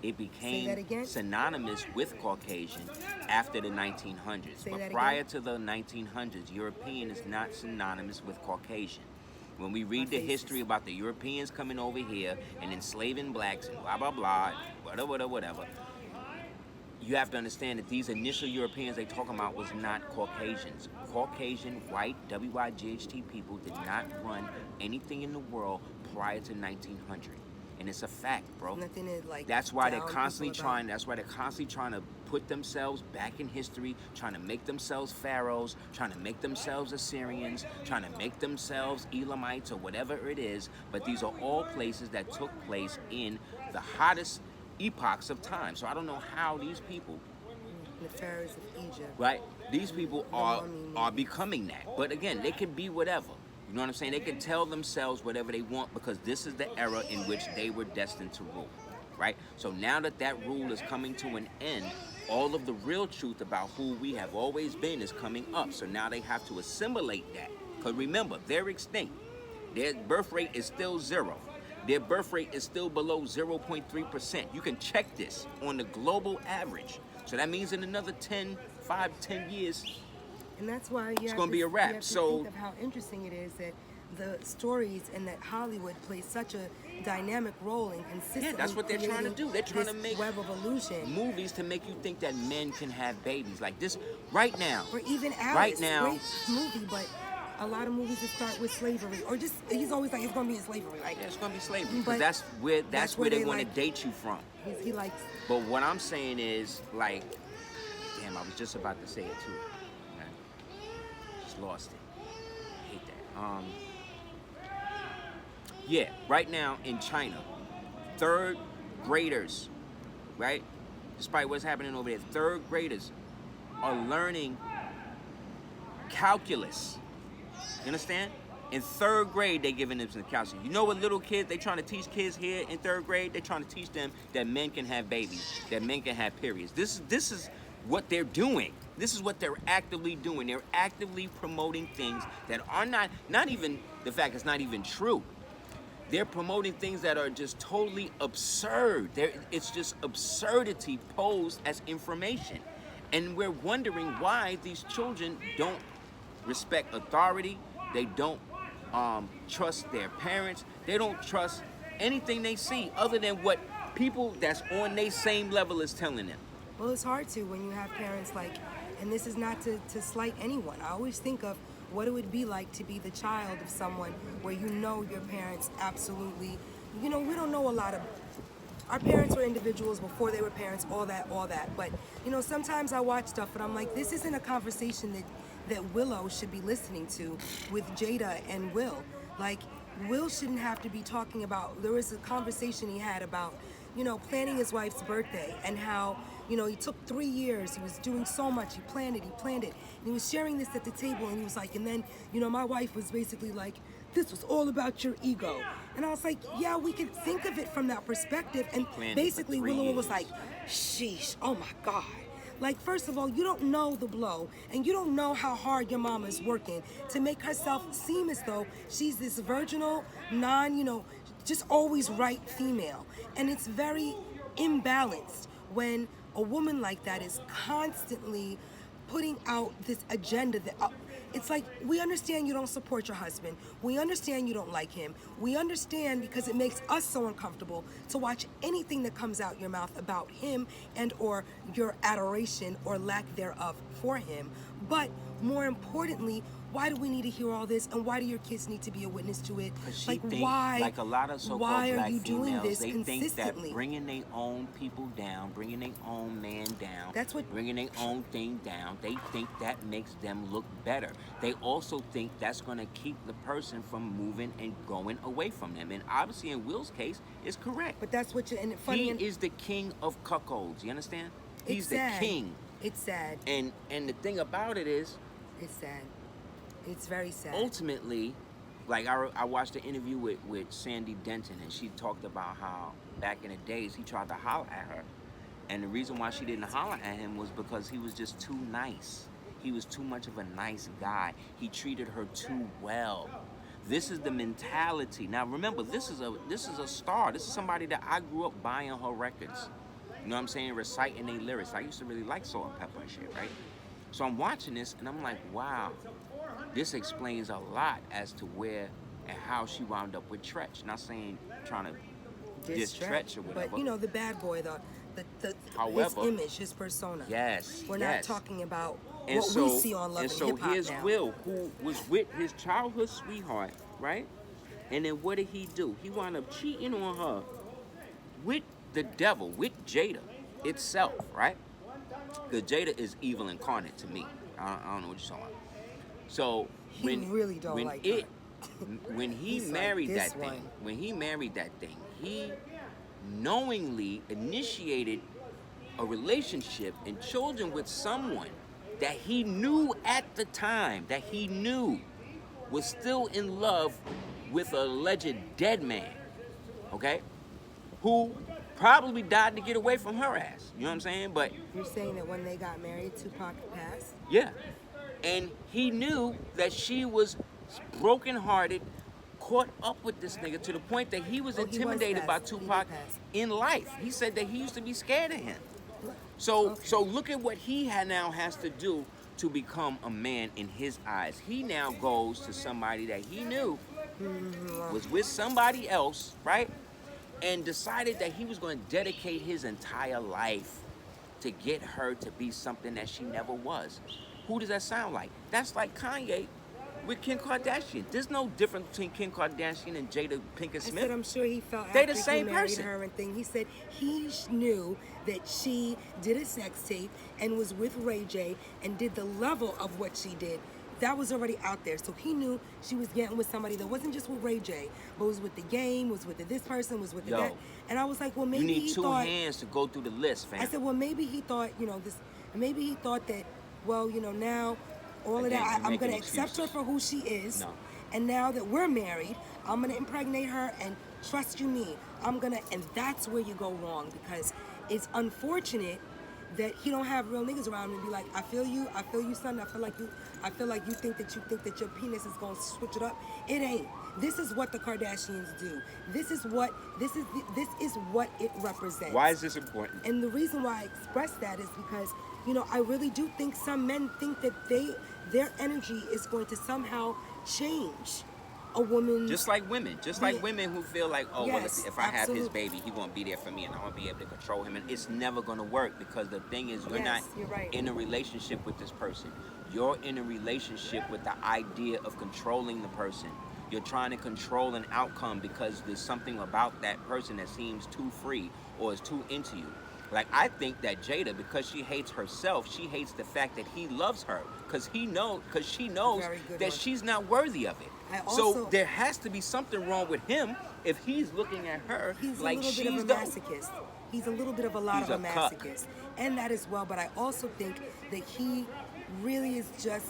It Say that became again? synonymous with Caucasian after the 1900s. Say But that prior again? to the 1900s, European is not synonymous with Caucasian. When we read My the face history is- about the Europeans coming over here and enslaving blacks and blah, blah, blah, whatever, you have to understand that these initial Europeans they talking about was not Caucasians. Caucasian, white, WYGHT people did not run anything in the world prior to 1900. And it's a fact, bro. Nothing to like. That's why they're down constantly people about. trying to put themselves back in history, trying to make themselves pharaohs, trying to make themselves Assyrians, trying to make themselves Elamites or whatever it is. But these are all places that took place in the hottest epochs of time. So I don't know how these people, The pharaohs of Egypt. right? These people are mummy becoming that. But again, they can be whatever. You know what I'm saying? They can tell themselves whatever they want because this is the era in which they were destined to rule, right? So now that that rule is coming to an end, all of the real truth about who we have always been is coming up. So now they have to assimilate that. Because remember, they're extinct. Their birth rate is still 0. Their birth rate is still below 0.3%. You can check this on the global average. So that means in another 10 years, And that's why you have gonna to, be a wrap. You have to So- think of how interesting it is that the stories and that Hollywood plays such a dynamic role in consistently that's what they're trying to creating do. They're trying this to make web of illusion. movies to make you think that men can have babies. Like this, right now. Or even Alice, Right now- great movie, but a lot of movies that start with slavery, or just he's always like it's gonna be in slavery, like Yeah, it's gonna be slavery. But Because that's where they want to like- date you from. he likes. But what I'm saying is, like, Damn, I was just about to say it too. Okay. Just lost it. I hate that. Yeah, right now in China, third graders, right? Despite what's happening over there, third graders are learning calculus. You understand? In third grade, they giving them some calculus. You know what little kids, they trying to teach kids here in third grade? They trying to teach them that men can have babies, that men can have periods. This is what they're doing. This is what they're actively doing. They're actively promoting things that are not even, the fact it's not even true. They're promoting things that are just totally absurd. It's just absurdity posed as information. And we're wondering why these children don't respect authority. They don't trust their parents. They don't trust anything they see other than what people that's on their same level is telling them. Well, it's hard to when you have parents like, and this is not to slight anyone. I always think of what it would be like to be the child of someone where you know your parents absolutely, we don't know a lot of, our parents were individuals before they were parents, all that. But, sometimes I watch stuff and I'm like, this isn't a conversation that Willow should be listening to with Jada and Will. Like, Will shouldn't have to be talking about, there was a conversation he had about, planning his wife's birthday and how, he took 3 years, he was doing so much, he planned it. And he was sharing this at the table and he was like, and then, my wife was basically like, this was all about your ego. And I was like, yeah, we can think of it from that perspective. And basically Willow was like, sheesh, oh my God. Like, first of all, you don't know the blow, and you don't know how hard your mama is working to make herself seem as though she's this virginal, just always right female. And it's very imbalanced when a woman like that is constantly putting out this agenda that it's like, we understand you don't support your husband. We understand you don't like him. We understand because it makes us so uncomfortable to watch anything that comes out your mouth about him and or your adoration or lack thereof for him. But more importantly, why do we need to hear all this, and why do your kids need to be a witness to it? Like, why? Like a lot of so-called why black are you doing females, this they consistently? think that bringing their own people down, bringing their own man down, bringing their own thing down, they think that makes them look better. They also think that's going to keep the person from moving and going away from them. And obviously, in Will's case, it's correct. But that's what and funny. He is the king of cuckolds. You understand? He's the king. It's sad. And the thing about it is, it's sad. It's very sad. Ultimately, like I watched an interview with Sandy Denton, and she talked about how back in the days he tried to holler at her, and the reason why she didn't holler at him was because he was just too nice. He was too much of a nice guy. He treated her too well. This is the mentality. Now remember, this is a star. This is somebody that I grew up buying her records. You know what I'm saying? Reciting their lyrics. I used to really like Salt and Pepper and shit, right? So I'm watching this and I'm like, wow, this explains a lot as to where and how she wound up with Tretch. Not saying trying to diss Tretch or whatever. But the bad boy, however, his image, his persona. Yes. We're not talking about and what we see on Love and Hip Hop now. And so here's Will, who was with his childhood sweetheart, right? And then what did he do? He wound up cheating on her with the devil, with Jada itself, right? Because Jada is evil incarnate to me. I don't know what you're talking about. So when he married that thing, he knowingly initiated a relationship and children with someone that he knew at the time, that he knew was still in love with an alleged dead man, okay? Who probably died to get away from her ass. You know what I'm saying? But you're saying that when they got married, Tupac passed? Yeah. And he knew that she was brokenhearted, caught up with this nigga to the point that he was intimidated by Tupac in life. He said that he used to be scared of him. So look at what he now has to do to become a man in his eyes. He now goes to somebody that he knew was with somebody else, right? And decided that he was going to dedicate his entire life to get her to be something that she never was. Who does that sound like? That's like Kanye with Kim Kardashian. There's no difference between Kim Kardashian and Jada Pinkett I Smith. said I'm sure he felt They after the same he married person. her and thing. He said he knew that she did a sex tape and was with Ray J and did the level of what she did. That was already out there. So he knew she was getting with somebody that wasn't just with Ray J, but was with the game, was with this person, was with the that. And I was like, well, maybe you need he two thought, hands to go through the list, fam. I said, well, maybe he thought, you know, this, maybe he thought that, well, you know, now all of that, I'm going to accept her for who she is. No. And now that we're married, I'm going to impregnate her and trust you me. I'm going to, and that's where you go wrong, because it's unfortunate that he don't have real niggas around him and be like, I feel you, son. I feel like you think that your penis is gonna switch it up. It ain't. This is what the Kardashians do. This is what it represents. Why is this important? And the reason why I express that is because, you know, I really do think some men think that their energy is going to somehow change a woman. Just like women. Just like women who feel like, oh, yes, well, if I have his baby, he won't be there for me and I'm going to be able to control him. And it's never going to work, because the thing is, you're not in a relationship with this person. You're in a relationship with the idea of controlling the person. You're trying to control an outcome because there's something about that person that seems too free or is too into you. Like, I think that Jada, because she hates herself, she hates the fact that he loves her, because she knows that she's not worthy of it. So there has to be something wrong with him if he's looking at her like she's a little bit of a masochist. He's a little bit of a lot of a masochist, and that as well. But I also think that he really is just,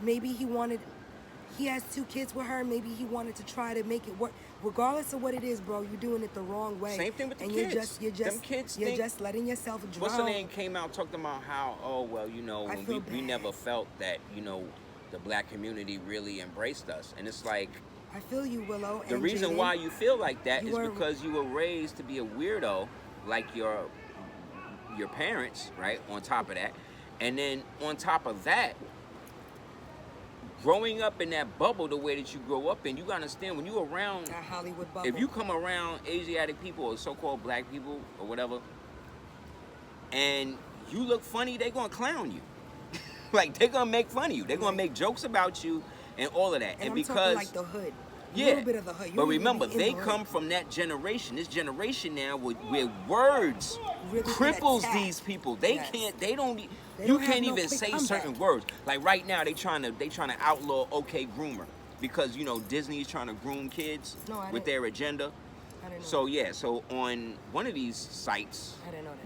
maybe he has 2 kids with her. Maybe he wanted to try to make it work. Regardless of what it is, bro, you're doing it the wrong way. Same thing with the kids. You're just letting yourself drown. What's the name came out talking about how, oh, well, you know, we never felt that, you know, the black community really embraced us. And it's like, I feel you, Willow. The reason why you feel like that is because you were raised to be a weirdo, like your parents, right? On top of that. And then on top of that, growing up in that bubble the way that you grow up in, you gotta understand, when you're around that Hollywood bubble, if you come around Asiatic people or so-called black people or whatever, and you look funny, they're gonna clown you. Like, they're gonna make fun of you. They're gonna make jokes about you and all of that. And because talking like the hood. Yeah, a little bit of the hood. But remember, they come from that generation. This generation now, where words really cripples these people. They can't. They don't. You can't even say certain words. Like right now, they trying to outlaw OK Groomer, because you know Disney is trying to groom kids with their agenda. So yeah, so on one of these sites,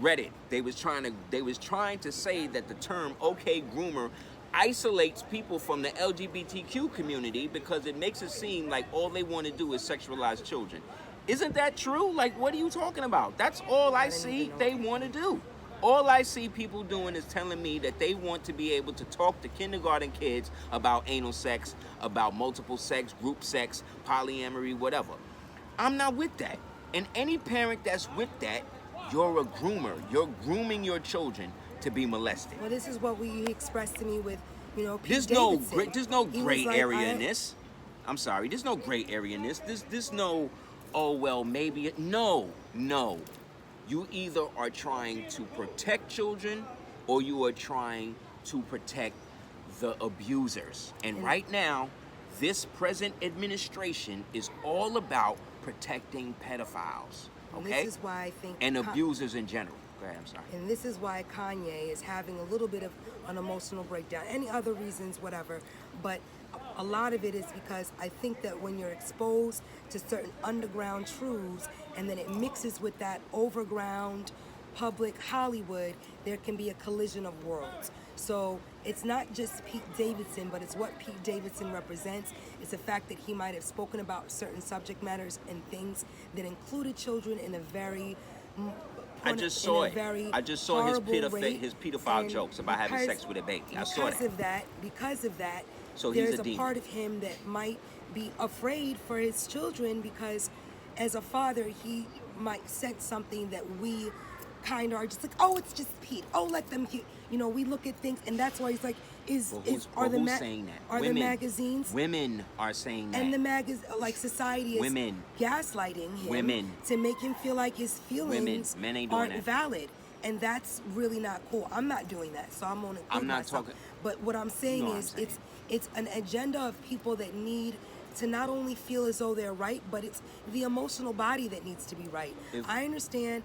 Reddit, they was trying to say that the term OK Groomer isolates people from the LGBTQ community, because it makes it seem like all they want to do is sexualize children. Isn't that true? Like, what are you talking about? That's all I see they want to do. All I see people doing is telling me that they want to be able to talk to kindergarten kids about anal sex, about multiple sex, group sex, polyamory, whatever. I'm not with that. And any parent that's with that, you're a groomer. You're grooming your children to be molested. Well, this is what we expressed to me with, you know, Pete there's Davidson. no gray area in this. I'm sorry. There's no gray area in this. There's no, oh, well, maybe. No. You either are trying to protect children or you are trying to protect the abusers. And right now, this present administration is all about protecting pedophiles. Okay? This is why I think... And abusers in general. Go ahead, I'm sorry. And this is why Kanye is having a little bit of an emotional breakdown. Any other reasons, whatever. But a lot of it is because I think that when you're exposed to certain underground truths and then it mixes with that overground public Hollywood, there can be a collision of worlds. So it's not just Pete Davidson, but it's what Pete Davidson represents. It's the fact that he might have spoken about certain subject matters and things that included children in a very... I just saw his pedophile jokes about having sex with a baby. I saw that. Because of that, so there's a part of him that might be afraid for his children, because as a father, he might sense something that we kind of are just like, oh, it's just Pete. Oh, let them, you know, we look at things, and that's why he's like, who's saying that? Are the magazines? Women are saying that. And the like society is gaslighting him to make him feel like his feelings men ain't aren't valid. and that's really not cool. I'm not doing that, so I'm gonna include I'm not myself. talking. But what I'm saying You know what is, I'm saying. it's an agenda of people that need to not only feel as though they're right, but it's the emotional body that needs to be right. If- I understand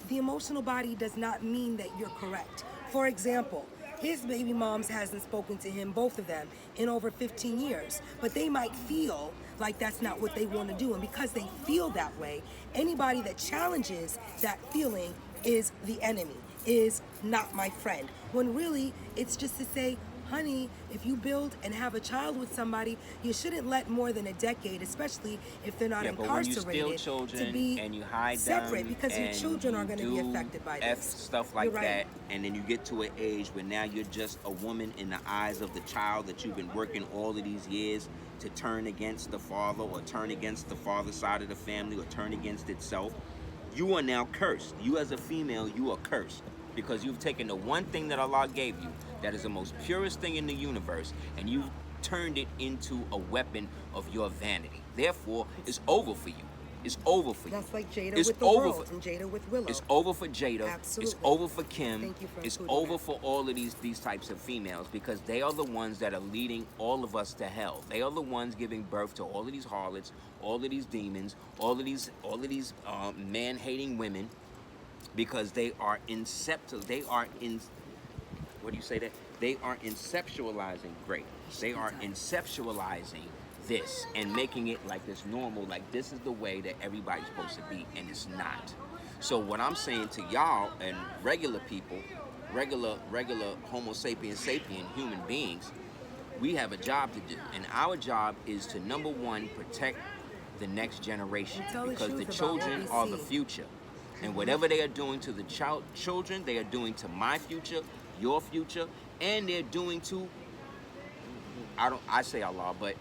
the emotional body does not mean that you're correct. For example, his baby moms hasn't spoken to him, both of them, in over 15 years. But they might feel like that's not what they want to do. And because they feel that way, anybody that challenges that feeling is the enemy, is not my friend. When really, it's just to say, honey, if you build and have a child with somebody, you shouldn't let more than a decade, especially if they're not Yeah, but when you incarcerated, steal to children be and you hide separate, them because your and children are you going to be do affected by F this. stuff like You're right. that, and then you get to an age where now you're just a woman in the eyes of the child that you've been working all of these years to turn against the father, or turn against the father side of the family, or turn against itself. You are now cursed. You as a female, you are cursed, because you've taken the one thing that Allah gave you, that is the most purest thing in the universe, and you've turned it into a weapon of your vanity. Therefore, it's over for you. It's over for you. That's like Jada It's with the over world for, and Jada with Willow. It's over for Jada. Absolutely. It's over for Kim. Thank you for It's including over that. for all of these types of females, because they are the ones that are leading all of us to hell. They are the ones giving birth to all of these harlots, all of these demons, all of these man-hating women, because they are what do you say that? They are inceptualizing great. They are inceptualizing this and making it like this normal, like this is the way that everybody's supposed to be, and it's not. So what I'm saying to y'all and regular people, regular Homo sapiens sapien human beings, we have a job to do, and our job is to, number one, protect the next generation, And tell the because the truth about what children we are the see. future. And whatever they are doing to the children, they are doing to my future, your future, and they're doing to, I say Allah, but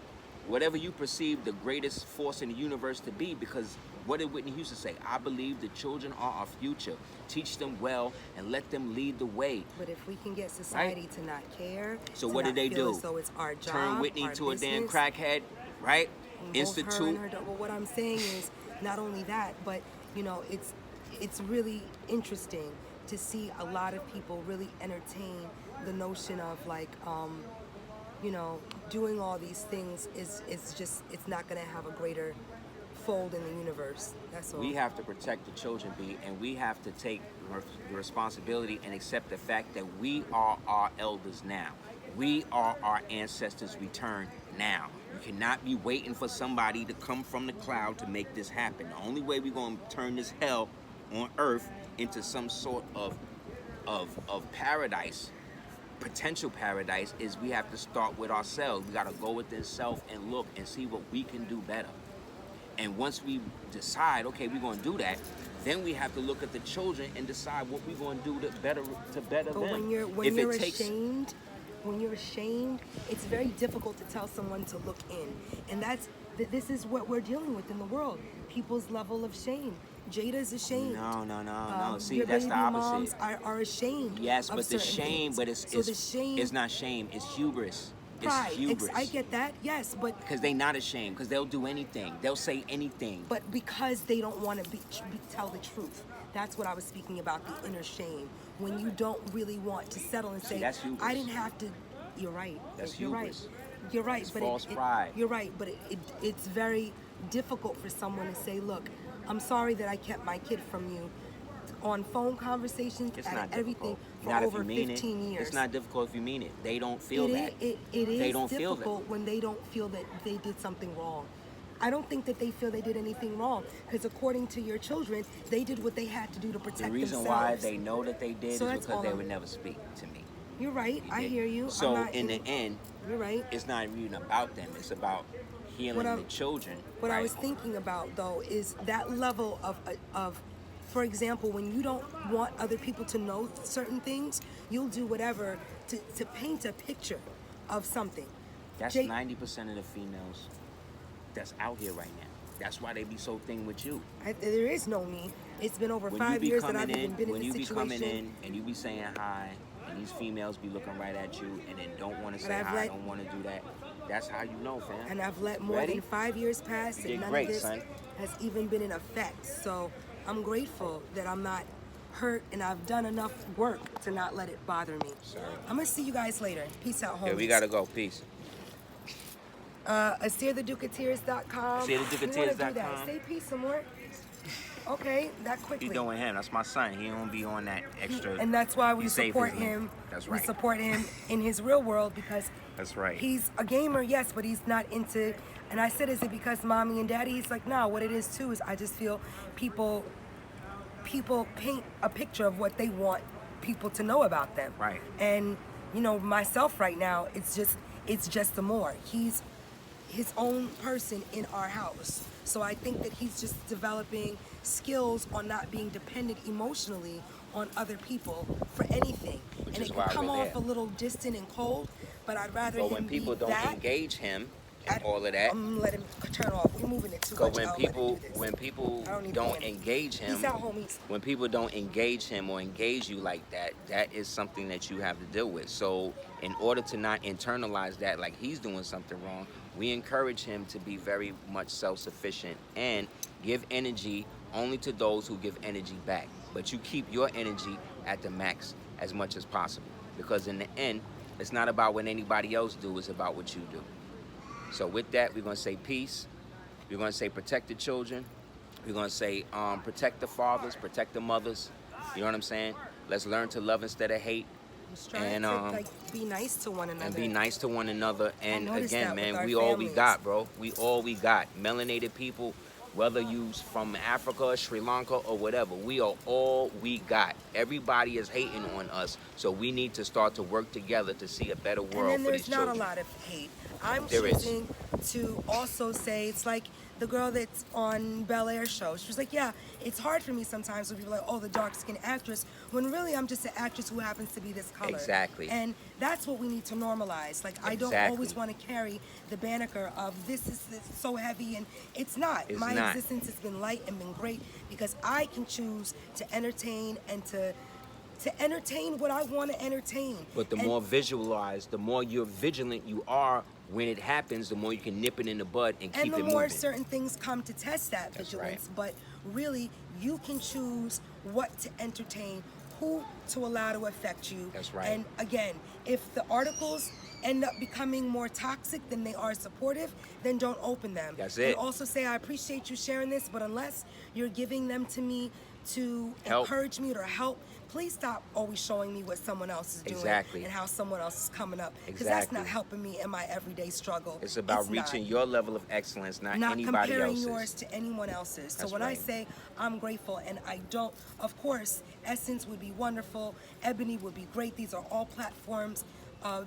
whatever you perceive the greatest force in the universe to be, because what did Whitney Houston say? I believe the children are our future. Teach them well and let them lead the way. But if we can get society to not care, So to what not did they feel do? as though it's our job, Turn Whitney our to a damn business, crackhead, right? and both her Institute. and her da- well, what I'm saying is not only that, but you know, it's really interesting to see a lot of people really entertain the notion of like, you know, doing all these things is just, it's not going to have a greater fold in the universe. That's all. We have to protect the children, B, and we have to take the responsibility and accept the fact that we are our elders now. We are our ancestors' return now. You cannot be waiting for somebody to come from the cloud to make this happen. The only way we're going to turn this hell on earth into some sort of paradise, potential paradise, is we have to start with ourselves. We got to go within self and look and see what we can do better. And once we decide, okay, we're going to do that, then we have to look at the children and decide what we're going to do to better But them. when you're ashamed, it's very difficult to tell someone to look in, and this is what we're dealing with in the world. People's level of shame. Jada's ashamed. No. See, your that's baby the moms opposite. are ashamed. Yes, of but the certain shame, things. but it's not shame. It's hubris. Pride. It's hubris. I get that. Yes, but Because they're not ashamed. Because they'll do anything. They'll say anything. but because they don't want to tell the truth. That's what I was speaking about, the inner shame. When you don't really want to settle and say, that's hubris. I didn't have to. You're right. That's You're hubris. right. You're right. It's but false pride. You're right. But it's very difficult for someone to say, look, I'm sorry that I kept my kid from you on phone conversations, It's at not everything difficult. for Not if over you mean 15 it. years. It's not difficult if you mean it. They don't feel that. It is They don't feel difficult that. when they don't feel that they did something wrong. I don't think that they feel they did anything wrong, because according to your children, they did what they had to do to protect The reason themselves. why they know that they did So is that's because all they I'm- would never speak to me. You're right. I did. hear you. So I'm not in the end, you're right. it's not even about them. It's about healing What the children. What I right? was thinking about though is that level of, for example, when you don't want other people to know certain things, you'll do whatever to paint a picture of something. That's Jay- 90% of the females that's out here right now. That's why they be so thing with you. There is no me. It's been over When 5 you be years that coming I've even in, been when in you this be coming situation. in and you be saying hi, and these females be looking right at you and then don't want to say I've hi, let- don't want to do that. That's how you know, fam. And I've let more Ready? than 5 years pass, You and did none great, of this son. has even been in effect. So I'm grateful that I'm not hurt, and I've done enough work to not let it bother me. Sorry. I'm gonna see you guys later. Peace out, homies. Yeah, we gotta go. Peace. AseerTheDukeOfTears.com. AseerTheDukeOfTears.com. Say peace some more. Okay, that quickly. He doing him. That's my son. He don't be on that extra. And that's why we He saved support his name. him. That's right. We support him in his real world because That's right. he's a gamer, yes, but he's not into. And I said, is it because mommy and daddy? He's like, no. What it is too is I just feel people paint a picture of what they want people to know about them. Right. And you know, myself right now, it's just the more. He's his own person in our house. So I think that he's just developing skills on not being dependent emotionally on other people for anything. Which and is it why can come we're off there. a little distant and cold, but I'd rather But him when people be don't that. engage him and all of that, I'm letting him turn off. We're moving it too but much. when I'll let him people do this. when people I don't need don't to win. engage him, Peace out, homies. when people don't engage him or engage you like that, that is something that you have to deal with. So in order to not internalize that like he's doing something wrong, we encourage him to be very much self-sufficient and give energy only to those who give energy back. But you keep your energy at the max as much as possible, because in the end, it's not about what anybody else do, it's about what you do. So with that, we're going to say peace. We're going to say protect the children. We're going to say protect the fathers, protect the mothers. You know what I'm saying? Let's learn to love instead of hate. Just trying to like be nice to one another. And be nice to one another. And noticed again, that with man, our we all we families. got, bro. We all we got. Melanated people, whether you from Africa, Sri Lanka, or whatever, we are all we got. Everybody is hating on us, so we need to start to work together to see a better world and then for there's these not children. a lot of hate. I'm There is. choosing to also say, it's like the girl that's on Bel Air show. She was like, yeah, it's hard for me sometimes when people are like, oh, the dark-skinned actress, when really I'm just an actress who happens to be this color. Exactly. And that's what we need to normalize. Like, I don't always want to carry the banner of this is so heavy, and it's not. It's My not. existence has been light and been great because I can choose to entertain and to entertain what I want to entertain. But the more visualized, the more you're vigilant you are when it happens, the more you can nip it in the bud and keep it moving. And the more certain things come to test that That's vigilance. right. But really, you can choose what to entertain, who to allow to affect you. That's right. And again, if the articles end up becoming more toxic than they are supportive, then don't open them. That's it. And also say, I appreciate you sharing this, but unless you're giving them to me to Help. encourage me or help, please stop always showing me what someone else is doing Exactly. and how someone else is coming up. Because that's Exactly. not helping me in my everyday struggle. It's about reaching not. your level of excellence, not anybody comparing else's. yours to anyone else's. So That's when I right. say I'm grateful, and I don't, of course, Essence would be wonderful, Ebony would be great. These are all platforms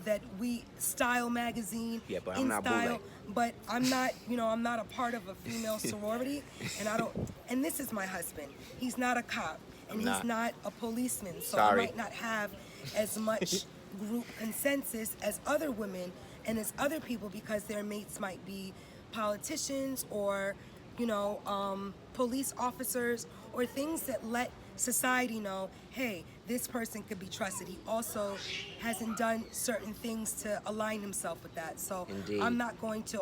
that we, Style Magazine, Yeah, but I'm In not Style, bootleg. but I'm not, I'm not a part of a female sorority, and I don't, and this is my husband. He's not a cop, and he's not a policeman, so Sorry. I might not have as much group consensus as other women and as other people because their mates might be politicians or, police officers or things that let society know, hey, this person could be trusted. He also hasn't done certain things to align himself with that. So Indeed. I'm not going to,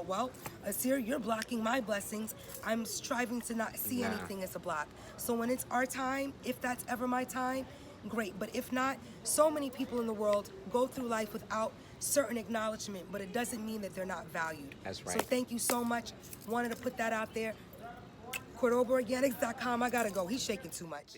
Aseer, you're blocking my blessings. I'm striving to not see Nah. anything as a block. So when it's our time, if that's ever my time, great. But if not, so many people in the world go through life without certain acknowledgement, but it doesn't mean that they're not valued. That's right. So thank you so much. Wanted to put that out there. CordobaOrganics.com. I gotta go. He's shaking too much.